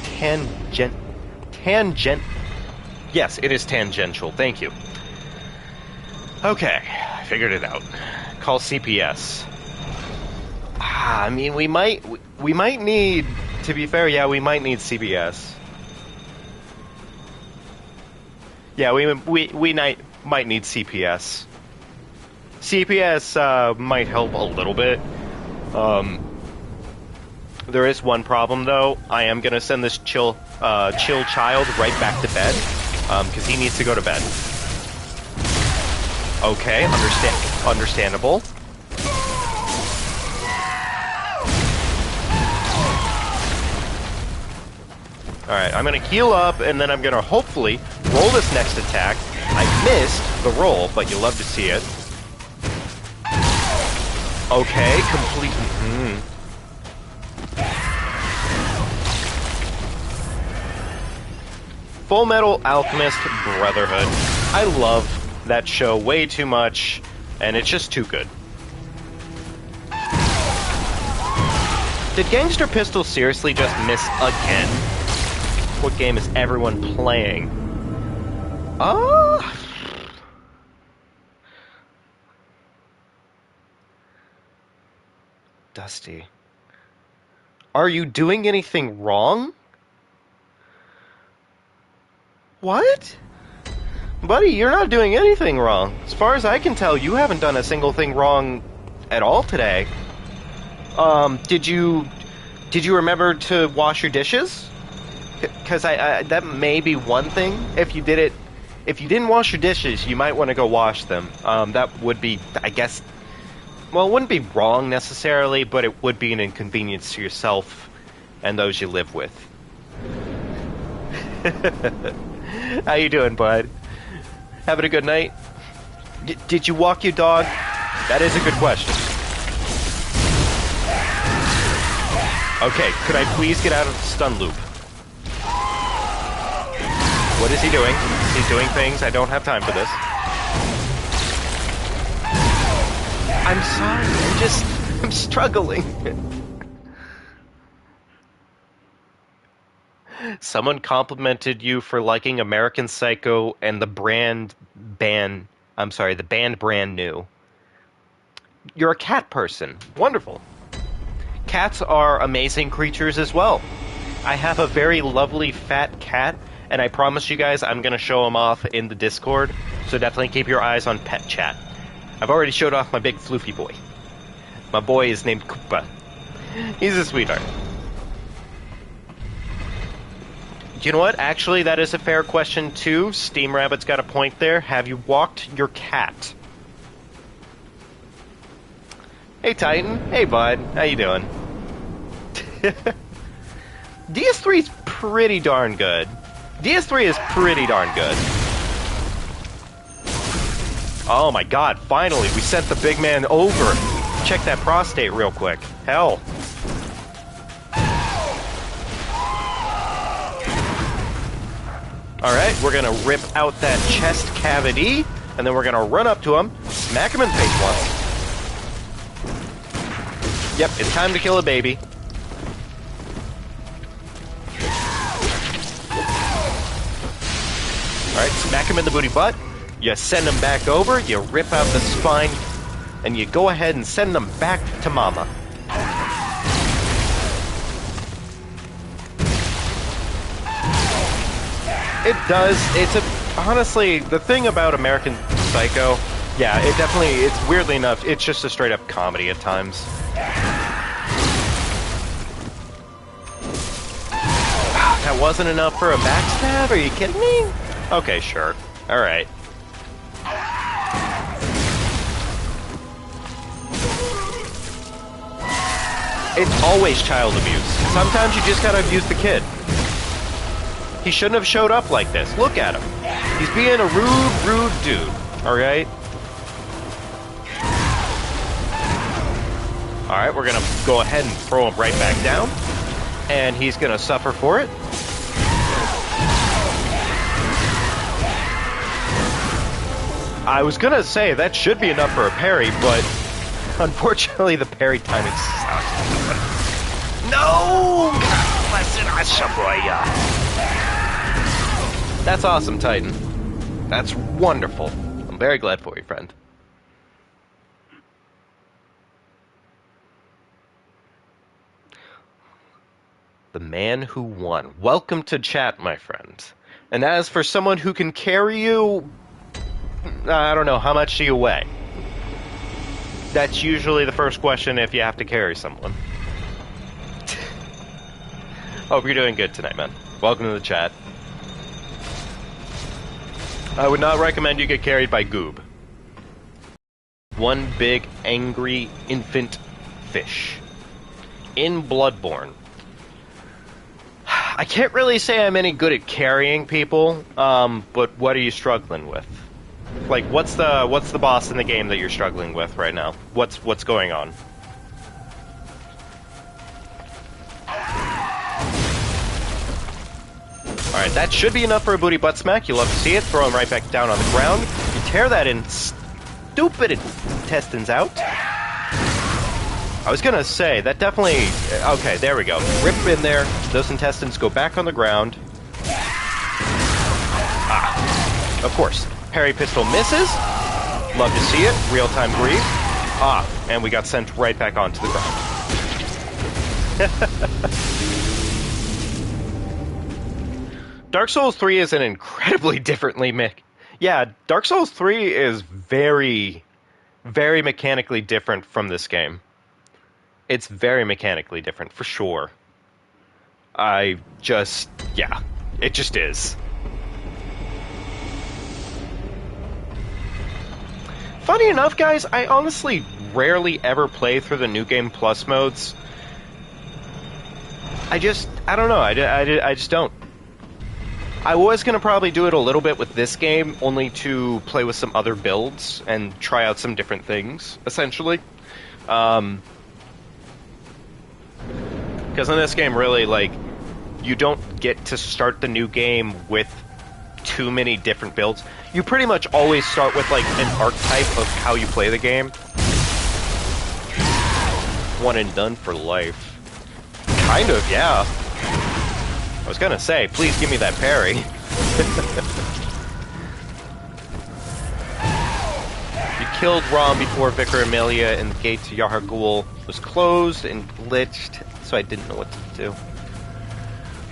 Tangent... Yes, it is tangential. Thank you. Okay, I figured it out. Call CPS. I mean, we might need... To be fair, yeah, we might need CPS. Yeah, we might need CPS. CPS might help a little bit. There is one problem, though. I am gonna send this chill child right back to bed, because he needs to go to bed. Okay, understandable. Alright, I'm gonna heal up, and then I'm gonna hopefully roll this next attack. I missed the roll, but you'll love to see it. Okay, completely... Full Metal Alchemist Brotherhood. I love that show way too much, and it's just too good. Did Gangster Pistol seriously just miss again? What game is everyone playing? Dusty. Are you doing anything wrong? What? Buddy, you're not doing anything wrong. As far as I can tell, you haven't done a single thing wrong at all today. Did you remember to wash your dishes? Because I that may be one thing. If you didn't wash your dishes, you might want to go wash them. That would be, I guess, well, it wouldn't be wrong necessarily, but it would be an inconvenience to yourself and those you live with. How you doing, bud? Having a good night? Did you walk your dog? That is a good question. Okay, could I please get out of the stun loop? What is he doing? He's doing things. I don't have time for this. I'm sorry. I'm struggling. Someone complimented you for liking American Psycho and the band Brand New. You're a cat person. Wonderful. cats are amazing creatures as well. I have a very lovely fat cat, and I promise you guys I'm going to show him off in the Discord, so definitely keep your eyes on Pet Chat. I've already showed off my big floofy boy. My boy is named Koopa. He's a sweetheart. You know what? Actually, that is a fair question, too. Steam Rabbit's got a point there. Have you walked your cat? Hey, Titan. Hey, bud. How you doing? DS3 is pretty darn good. DS3 is pretty darn good. Oh my god, finally, we sent the big man over. Check that prostate real quick. Hell. Alright, we're gonna rip out that chest cavity, and then we're gonna run up to him, smack him in the face once. Yep, it's time to kill a baby. Alright, smack him in the booty butt. You send him back over, you rip out the spine, and you go ahead and send him back to mama. It does. Honestly, the thing about American Psycho, yeah, it's weirdly enough, it's just a straight up comedy at times. That wasn't enough for a backstab? Are you kidding me? Okay, sure. Alright. It's always child abuse. Sometimes you just gotta abuse the kid. He shouldn't have showed up like this. Look at him. He's being a rude dude. Alright? Alright, we're gonna go ahead and throw him right back down. And he's gonna suffer for it. I was gonna say, that should be enough for a parry, but unfortunately the parry timing sucks. No! That's awesome, Titan. That's wonderful. I'm very glad for you, friend. The man who won. Welcome to chat, my friend. And as for someone who can carry you, I don't know, how much do you weigh? That's usually the first question if you have to carry someone. Hope you're doing good tonight, man. Welcome to the chat. I would not recommend you get carried by Goob. One big, angry, infant fish. In Bloodborne. I can't really say I'm any good at carrying people, but what are you struggling with? Like, what's the boss in the game that you're struggling with right now? What's going on? Alright, that should be enough for a booty butt smack. You love to see it. Throw him right back down on the ground. You tear that stupid intestines out. I was gonna say, that definitely... Okay, there we go. Rip in there. Those intestines go back on the ground. Ah, of course. Parry pistol misses. Love to see it. Real-time grief. Ah, and we got sent right back onto the ground. Dark Souls 3 is an incredibly differently Yeah, Dark Souls 3 is very, very mechanically different from this game. It's very mechanically different, for sure. Yeah, it just is. Funny enough, guys, I honestly rarely ever play through the New Game Plus modes. I don't know, I just don't. I was going to probably do it a little bit with this game, only to play with some other builds and try out some different things, essentially. Because in this game, really, like, you don't get to start the new game with too many different builds. You pretty much always start with, like, an archetype of how you play the game. One and done for life. Kind of, yeah. I was gonna say, please give me that parry. You killed Rom before Vicar Amelia, and the gate to Yahar'gul was closed and glitched, so I didn't know what to do.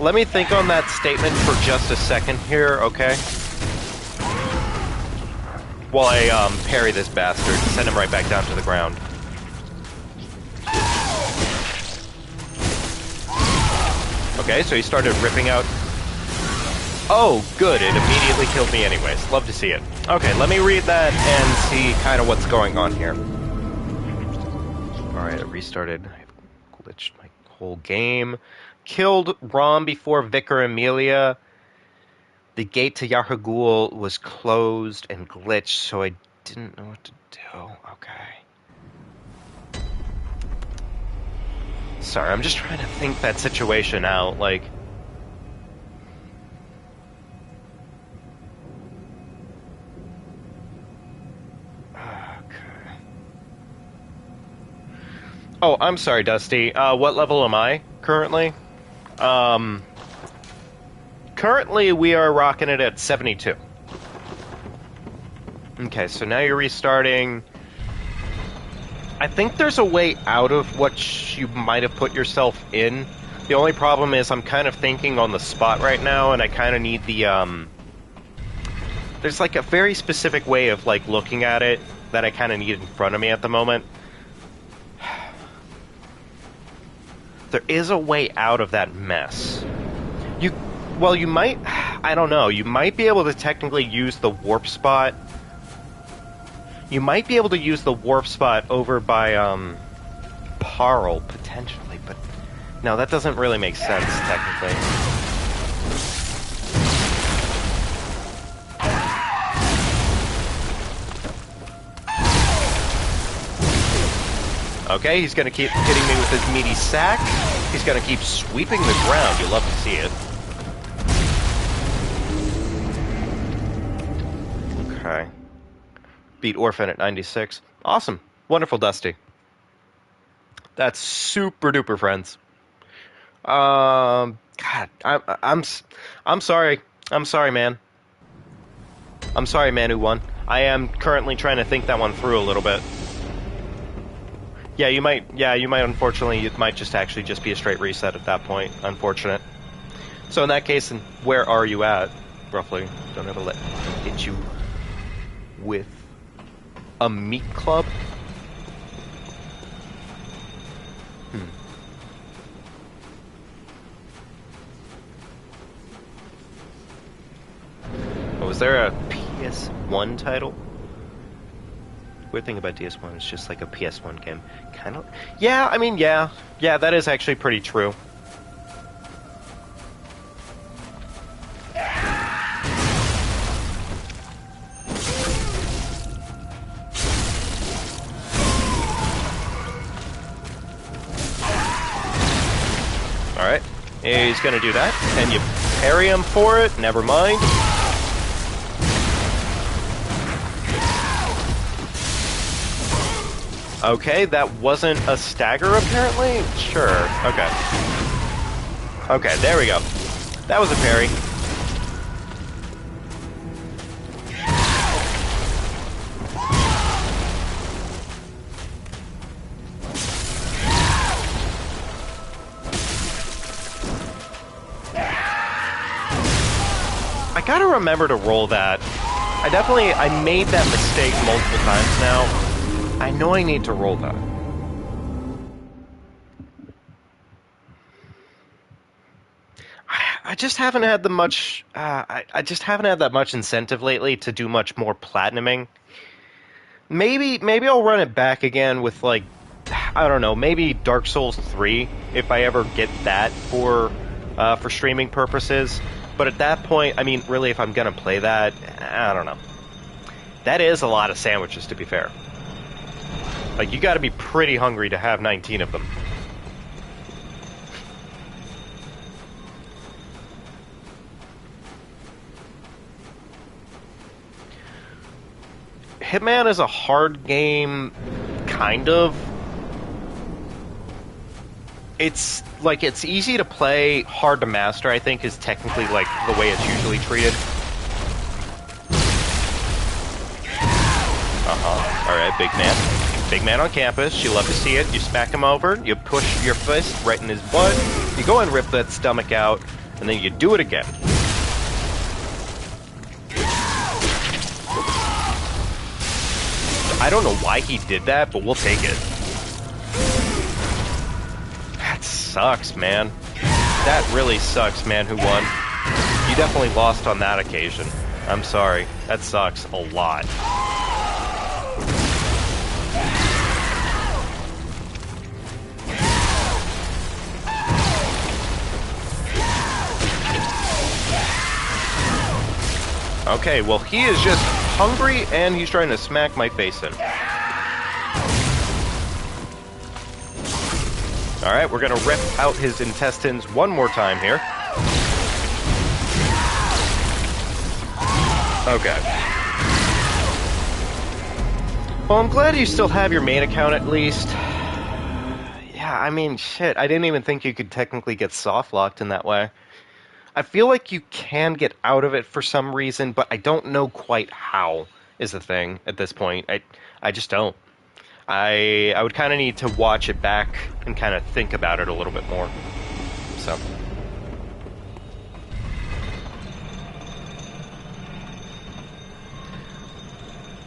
Let me think on that statement for just a second here, okay? While I parry this bastard and send him right back down to the ground. Okay, so he started ripping out... Oh, good, it immediately killed me anyways. Love to see it. Okay, let me read that and see kind of what's going on here. Alright, I restarted. I glitched my whole game. Killed Rom before Vicar Amelia. The gate to Yahar'gul was closed and glitched, so I didn't know what to do. Okay. Sorry, I'm just trying to think that situation out, like... Okay. Oh, I'm sorry, Dusty. What level am I currently? Currently we are rocking it at 72. Okay, so now you're restarting. I think there's a way out of what you might have put yourself in. The only problem is I'm kind of thinking on the spot right now, and I kind of need the, there's like a very specific way of like looking at it that I kind of need in front of me at the moment. There is a way out of that mess. Well, you might, I don't know, you might be able to technically use the warp spot. You might be able to use the warp spot over by, Parl, potentially, but no, that doesn't really make sense, technically. Okay, he's gonna keep hitting me with his meaty sack. He's gonna keep sweeping the ground. You'll love to see it. Okay. Beat Orphan at 96. Awesome. Wonderful, Dusty. That's super duper, friends. God, I'm sorry. I'm sorry, man. I'm sorry, man who won. I am currently trying to think that one through a little bit. Yeah, you might, unfortunately, it might just actually just be a straight reset at that point. Unfortunate. So in that case, where are you at, roughly? Don't ever let him hit you with a meat club? Oh, was there a PS1 title? Weird thing about DS1, it's just like a PS1 game. Kind of... Yeah, I mean, yeah. Yeah, that is actually pretty true. Alright. He's gonna do that. And you parry him for it. Never mind. Okay, that wasn't a stagger, apparently? Sure, okay. Okay, there we go. That was a parry. I gotta remember to roll that. I made that mistake multiple times now. I know I need to roll that. I just haven't had the much. I just haven't had that much incentive lately to do much more platinuming. Maybe I'll run it back again with like, I don't know, maybe Dark Souls 3 if I ever get that for streaming purposes. But at that point, I mean, really, if I'm gonna play that, I don't know. That is a lot of sandwiches, to be fair. Like, you gotta be pretty hungry to have 19 of them. Hitman is a hard game, kind of. It's, like, it's easy to play, hard to master, I think, is technically, like, the way it's usually treated. Alright, big man. Big man on campus. You love to see it. You smack him over. You push your fist right in his butt. You go and rip that stomach out. And then you do it again. I don't know why he did that, but we'll take it. That sucks, man. That really sucks, man who won. You definitely lost on that occasion. I'm sorry. That sucks a lot. Okay, well, he is just hungry, and he's trying to smack my face in. Alright, we're gonna rip out his intestines one more time here. Okay. Well, I'm glad you still have your main account at least. Yeah, I mean, shit, I didn't even think you could technically get soft-locked in that way. I feel like you can get out of it for some reason, but I don't know quite how is the thing at this point. I just don't. I would kind of need to watch it back and kind of think about it a little bit more. So.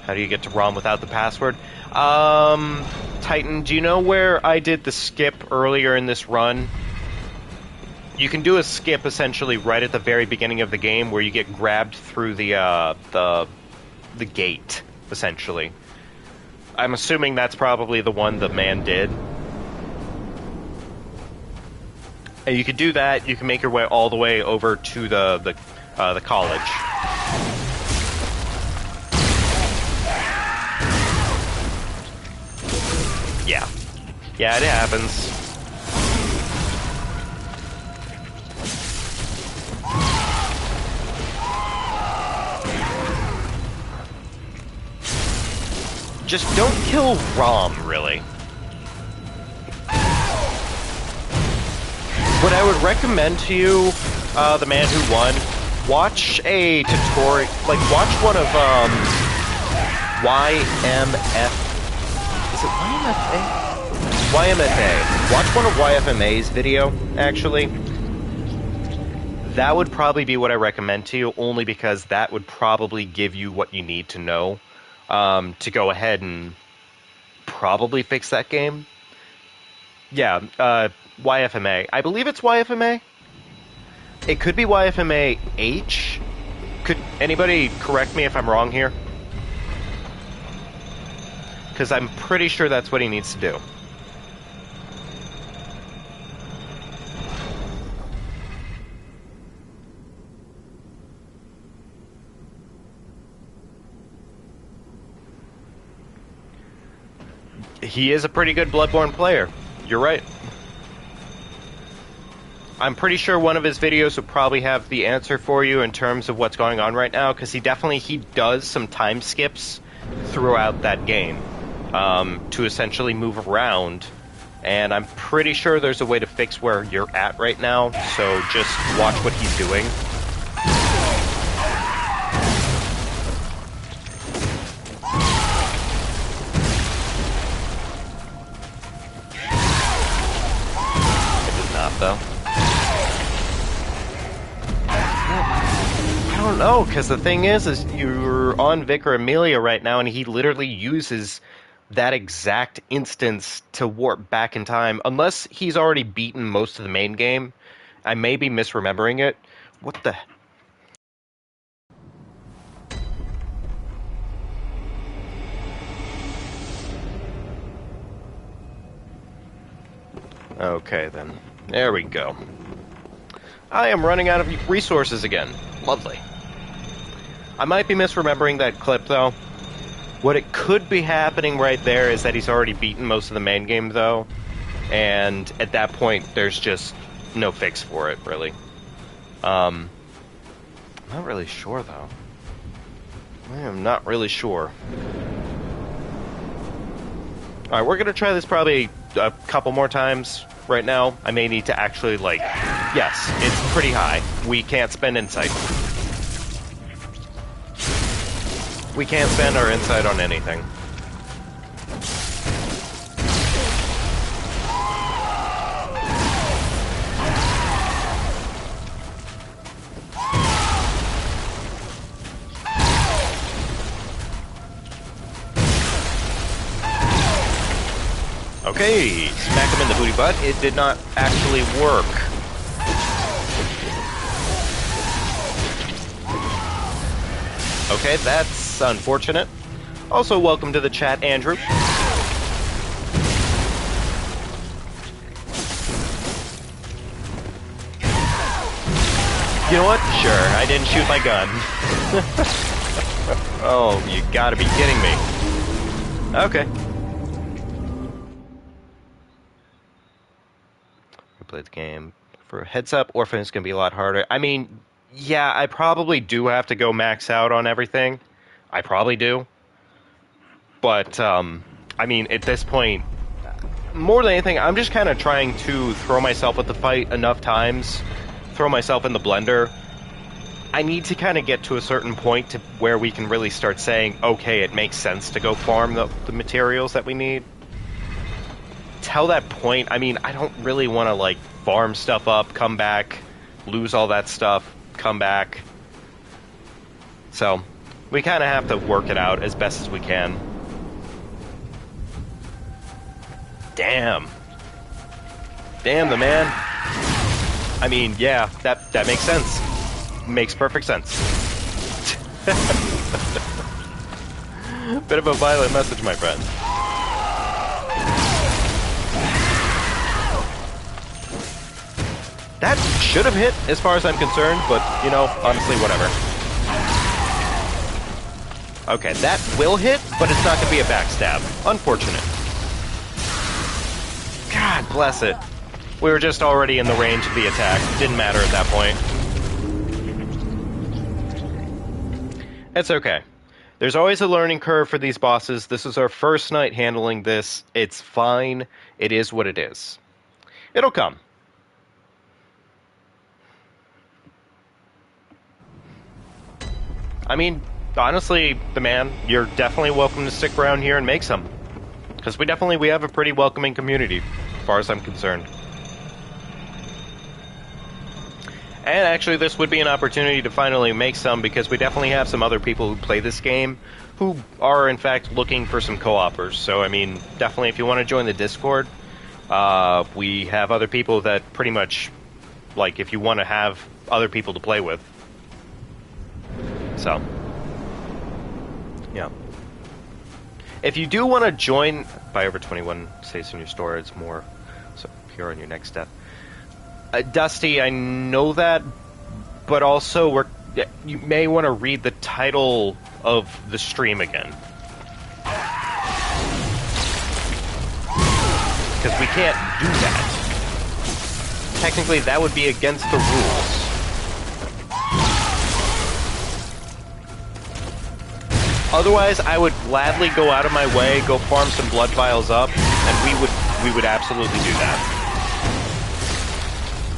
How do you get to ROM without the password? Titan, do you know where I did the skip earlier in this run? You can do a skip essentially right at the very beginning of the game where you get grabbed through the gate, essentially. I'm assuming that's probably the one the man did. And you could do that, you can make your way all the way over to the college. Yeah. Yeah, it happens. Just don't kill Rom, really. What I would recommend to you, the man who won, watch a tutorial, like watch one of YMF. Is it YMFA? YMFA. Watch one of YFMA's video, actually. That would probably be what I recommend to you, only because that would probably give you what you need to know. To go ahead and probably fix that game. Yeah, YFMA. I believe it's YFMA. It could be YFMA H. Could anybody correct me if I'm wrong here? Because I'm pretty sure that's what he needs to do. He is a pretty good Bloodborne player. You're right. I'm pretty sure one of his videos will probably have the answer for you in terms of what's going on right now, because he does some time skips throughout that game to essentially move around, and I'm pretty sure there's a way to fix where you're at right now, so just watch what he's doing. Though. I don't know, because the thing is you're on Vicar Amelia right now, and he literally uses that exact instance to warp back in time, unless he's already beaten most of the main game. I may be misremembering it. What the... Okay, then. There we go. I am running out of resources again. Lovely. I might be misremembering that clip, though. What it could be happening right there is that he's already beaten most of the main game, though. And at that point, there's just no fix for it, really. I'm not really sure, though. I am not really sure. Alright, we're going to try this probably a couple more times. Right now, I may need to actually, like... Yes, it's pretty high. We can't spend insight. We can't spend our insight on anything. Okay, smack him in the booty butt. It did not actually work. Okay, that's unfortunate. Also, welcome to the chat, Andrew. You know what? Sure, I didn't shoot my gun. Oh, you gotta be kidding me. Okay. We played the game. For a heads up, Orphan is gonna be a lot harder. I mean, yeah, I probably do have to go max out on everything. I probably do. But, I mean, at this point, more than anything, I'm just kind of trying to throw myself at the fight enough times, throw myself in the blender. I need to kind of get to a certain point to where we can really start saying, okay, it makes sense to go farm the materials that we need. Till that point, I mean, I don't really want to, like, farm stuff up, come back, lose all that stuff, come back. So, we kind of have to work it out as best as we can. Damn. Damn, the man. I mean, yeah, that makes sense. Makes perfect sense. Bit of a violent message, my friend. That should have hit, as far as I'm concerned, but, you know, honestly, whatever. Okay, that will hit, but it's not going to be a backstab. Unfortunate. God bless it. We were just already in the range of the attack. Didn't matter at that point. It's okay. There's always a learning curve for these bosses. This is our first night handling this. It's fine. It is what it is. It'll come. I mean, honestly, the man, you're definitely welcome to stick around here and make some. Because we have a pretty welcoming community, as far as I'm concerned. And actually, this would be an opportunity to finally make some, because we definitely have some other people who play this game who are, in fact, looking for some co-opers. So, I mean, definitely, if you want to join the Discord, we have other people that pretty much, like, if you want to have other people to play with. So, yeah. If you do want to join, buy over 21 stays in your store, it's more so pure on your next step. Dusty, I know that, but also you may want to read the title of the stream again. Because we can't do that. Technically, that would be against the rules. Otherwise, I would gladly go out of my way, go farm some blood vials up, and we would absolutely do that.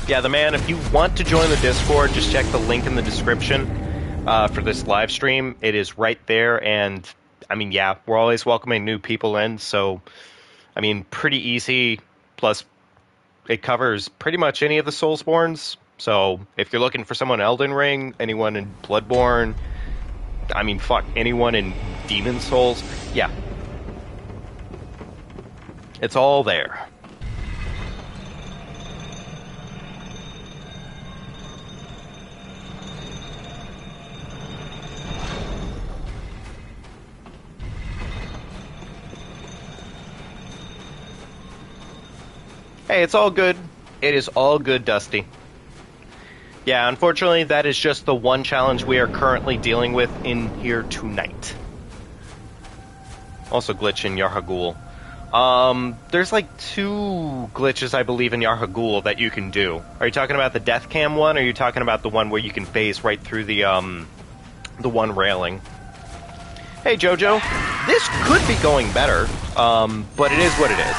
Yeah, the man, if you want to join the Discord, just check the link in the description for this live stream. It is right there, and, I mean, yeah, we're always welcoming new people in, so, I mean, pretty easy, plus it covers pretty much any of the Soulsborns, so if you're looking for someone in Elden Ring, anyone in Bloodborne, I mean, fuck, anyone in Demon Souls, yeah. It's all there. Hey, it's all good. It is all good, Dusty. Yeah, unfortunately, that is just the one challenge we are currently dealing with in here tonight. Also glitch in Yarhagul. There's like 2 glitches, I believe, in Yarhagul that you can do. Are you talking about the death cam one, or are you talking about the one where you can phase right through the one railing? Hey, Jojo. This could be going better, but it is what it is.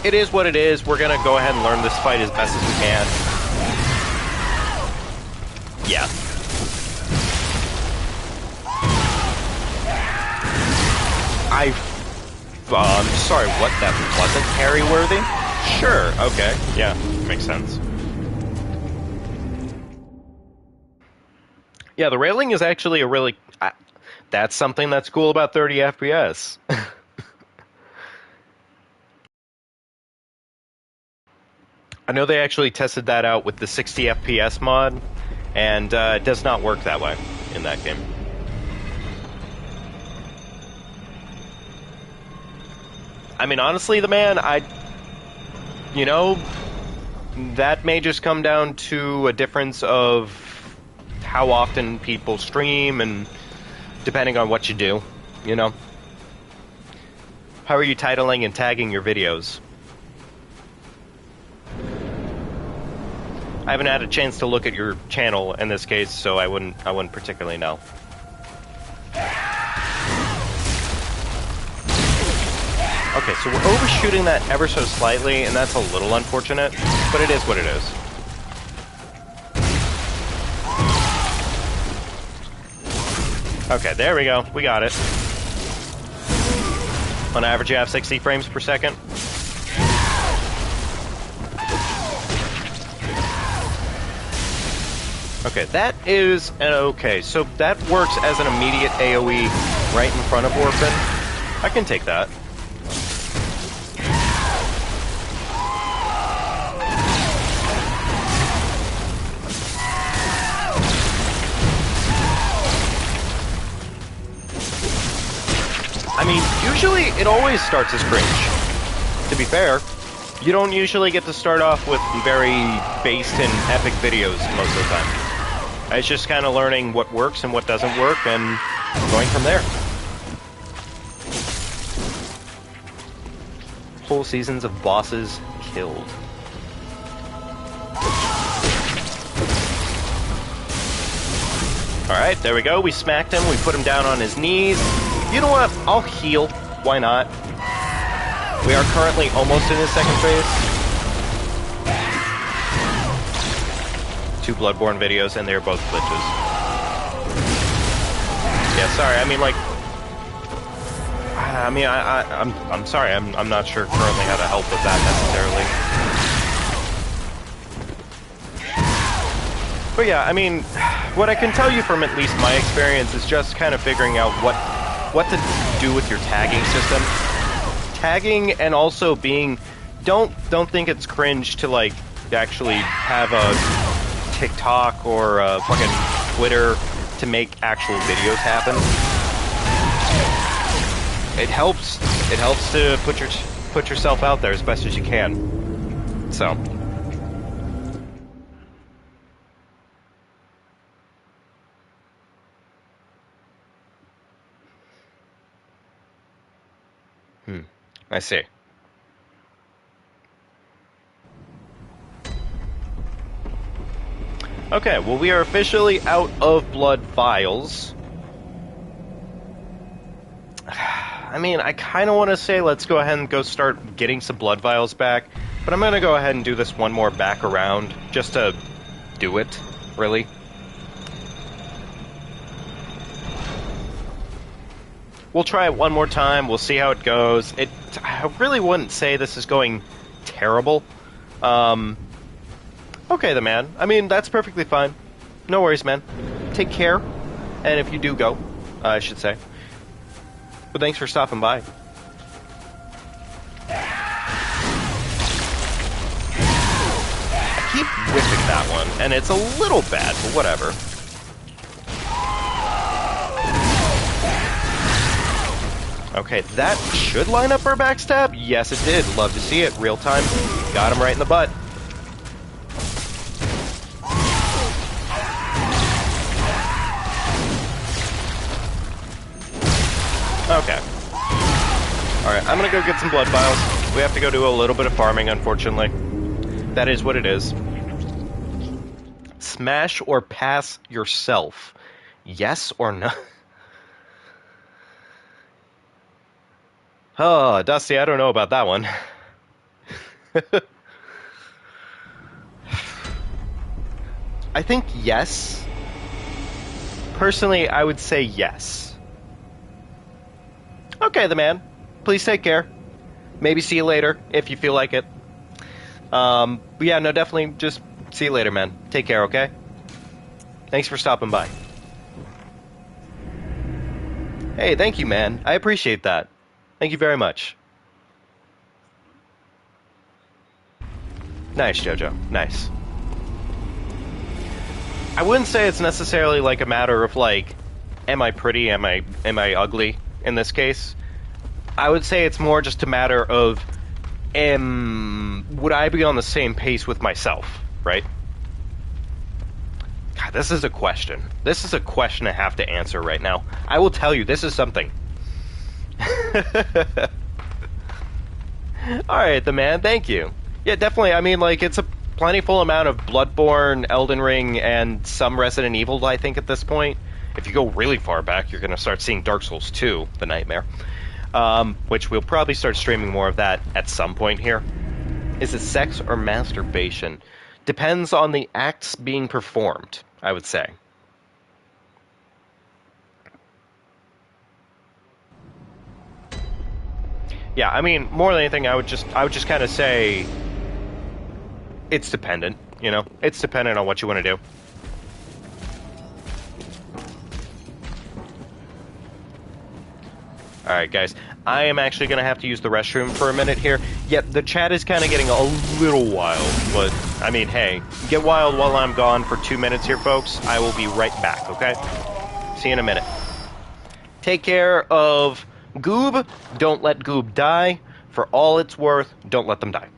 It is what it is. We're going to go ahead and learn this fight as best as we can. Yeah. I'm sorry, what? That wasn't parry-worthy? Sure, okay. Yeah, makes sense. Yeah, the railing is actually a really... That's something that's cool about 30 FPS. I know they actually tested that out with the 60 FPS mod, and it does not work that way in that game. I mean, honestly, you know, that may just come down to a difference of how often people stream and depending on what you do, you know. How are you titling and tagging your videos? I haven't had a chance to look at your channel in this case, so I wouldn't particularly know. Okay, so we're overshooting that ever so slightly, and that's a little unfortunate, but it is what it is. Okay, there we go. We got it. On average, you have 60 frames per second. Okay, that is okay. So that works as an immediate AoE right in front of Orphan. I can take that. I mean, usually it always starts as cringe. To be fair, you don't usually get to start off with very based and epic videos most of the time. It's just kind of learning what works and what doesn't work and going from there. Whole seasons of bosses killed. Alright, there we go. We smacked him. We put him down on his knees. You know what? I'll heal. Why not? We are currently almost in his second phase. 2 Bloodborne videos, and they're both glitches. Yeah, sorry. I mean, like, I'm sorry. I'm not sure currently how to help with that necessarily. But yeah, I mean, what I can tell you from at least my experience is just kind of figuring out what to do with your tagging system. Tagging and also being, don't think it's cringe to like actually have a TikTok or fucking Twitter to make actual videos happen. It helps to put yourself out there as best as you can. So. I see. Okay, well, we are officially out of blood vials. I mean, I kind of want to say let's go ahead and go start getting some blood vials back, but I'm going to go ahead and do this one more back around just to do it, really. We'll try it one more time, we'll see how it goes. I really wouldn't say this is going terrible. Okay, then, man. I mean, that's perfectly fine. No worries, man. Take care. And if you do go, I should say. But thanks for stopping by. I keep whiffing that one, and it's a little bad, but whatever. Okay, that should line up our backstab. Yes, it did. Love to see it. Real time. Got him right in the butt. Okay. Alright, I'm gonna go get some blood vials. We have to go do a little bit of farming, unfortunately. That is what it is. Smash or pass yourself. Yes or no? Oh, Dusty, I don't know about that one. I think yes. Personally, I would say yes. Okay, the man. Please take care. Maybe see you later, if you feel like it. But yeah, no, definitely just see you later, man. Take care, okay? Thanks for stopping by. Hey, thank you, man. I appreciate that. Thank you very much. Nice, Jojo. Nice. I wouldn't say it's necessarily like a matter of like, am I pretty? Am I ugly in this case? I would say it's more just a matter of, would I be on the same pace with myself, right? God, this is a question. This is a question I have to answer right now. I will tell you, this is something. Alright, the man, thank you. Yeah, definitely, I mean, like, it's a plentiful amount of Bloodborne, Elden Ring, and some Resident Evil, I think, at this point. If you go really far back, you're going to start seeing Dark Souls 2, The Nightmare. Which we'll probably start streaming more of that at some point here. Is it sex or masturbation? Depends on the acts being performed, I would say. Yeah, I mean, more than anything, I would just kind of say it's dependent, you know? It's dependent on what you want to do. Alright, guys. I am actually going to have to use the restroom for a minute here. Yet, the chat is kind of getting a little wild. But, I mean, hey, get wild while I'm gone for 2 minutes here, folks. I will be right back, okay? See you in a minute. Take care of Goob. Don't let Goob die. For all it's worth, don't let them die.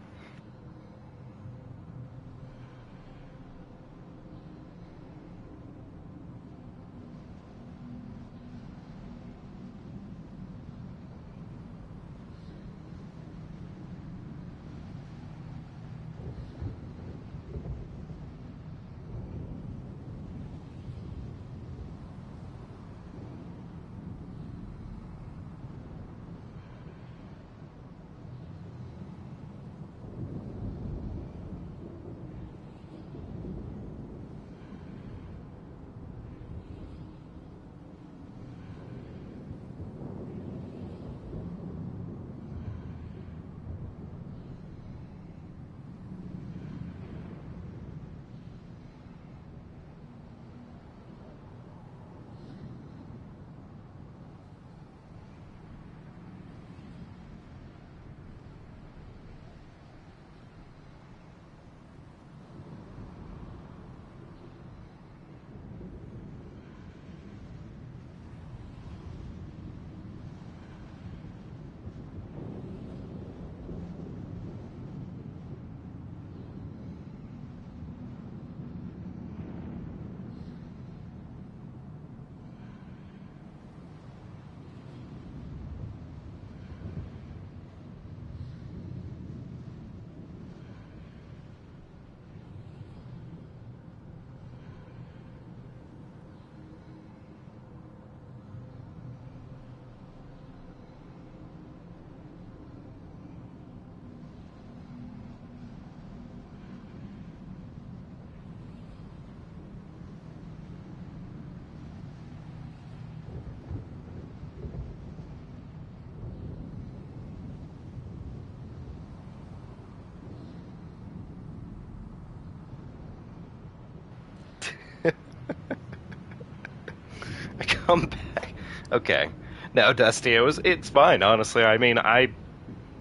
Come back. Okay. No, Dusty, it's fine, honestly. I mean, I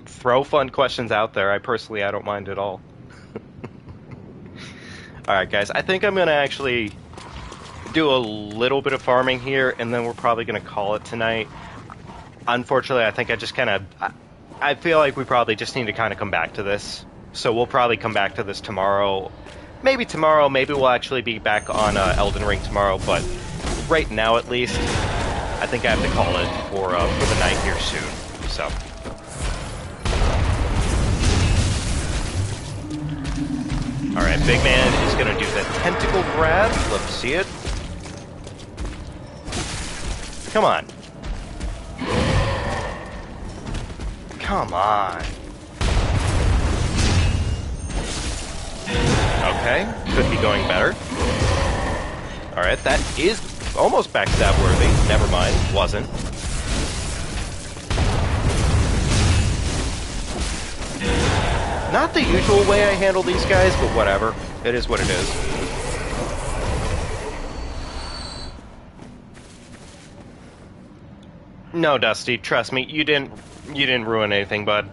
throw fun questions out there. I don't mind at all. Alright, guys, I think I'm gonna actually do a little bit of farming here, and then we're probably gonna call it tonight. Unfortunately, I think I feel like we probably just need to kind of come back to this. So we'll probably come back to this tomorrow. Maybe tomorrow, maybe we'll actually be back on Elden Ring tomorrow, but right now at least, I think I have to call it for the night here soon. So. Alright, Big Man is going to do the tentacle grab. Love to see it. Come on. Come on. Okay, could be going better. Alright, that is almost backstab worthy. Never mind, wasn't. Not the usual way I handle these guys, but whatever. It is what it is. No, Dusty, trust me, you didn't ruin anything, bud.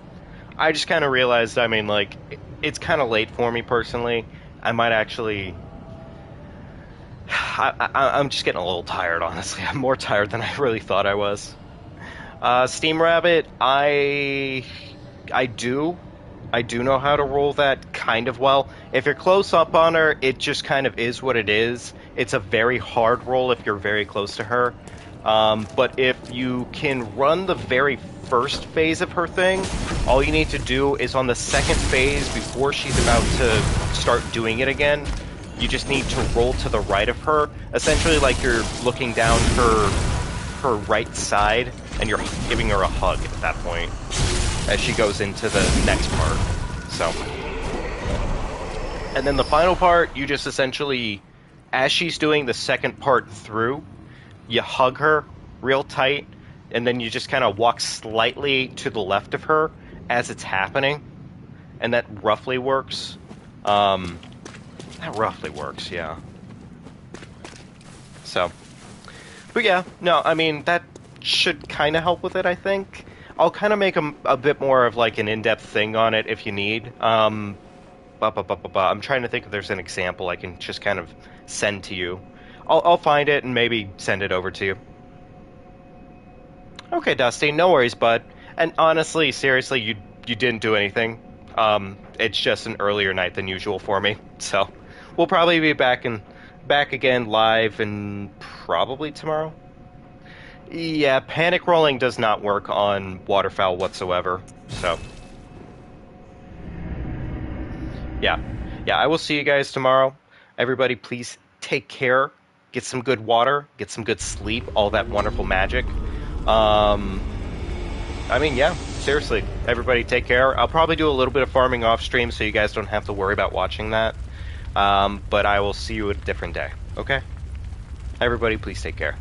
I just kind of realized, I mean, like, it's kind of late for me personally. I might actually. I'm just getting a little tired, honestly. I'm more tired than I really thought I was. Steam Rabbit, I do. I do know how to roll that kind of well. If you're close up on her, it just kind of is what it is. It's a very hard roll if you're very close to her. But if you can run the very first phase of her thing, all you need to do is on the second phase, before she's about to start doing it again, you just need to roll to the right of her, essentially like you're looking down her right side, and you're giving her a hug at that point, as she goes into the next part. So, and then the final part, you just essentially, as she's doing the second part through, you hug her real tight, and then you just kind of walk slightly to the left of her as it's happening, and that roughly works. That roughly works, yeah. So, but yeah, no, I mean, that should kind of help with it, I think. I'll kind of make a bit more of like an in-depth thing on it if you need. I'm trying to think if there's an example I can just kind of send to you. I'll find it and maybe send it over to you. Okay, Dusty, no worries, bud. And honestly, seriously, you didn't do anything. It's just an earlier night than usual for me, so we'll probably be back again live and probably tomorrow. Yeah, panic rolling does not work on waterfowl whatsoever. So yeah, I will see you guys tomorrow. Everybody, please take care. Get some good water. Get some good sleep. All that wonderful magic. I mean, yeah, seriously, everybody take care. I'll probably do a little bit of farming off stream so you guys don't have to worry about watching that. But I will see you a different day, okay? Everybody, please take care.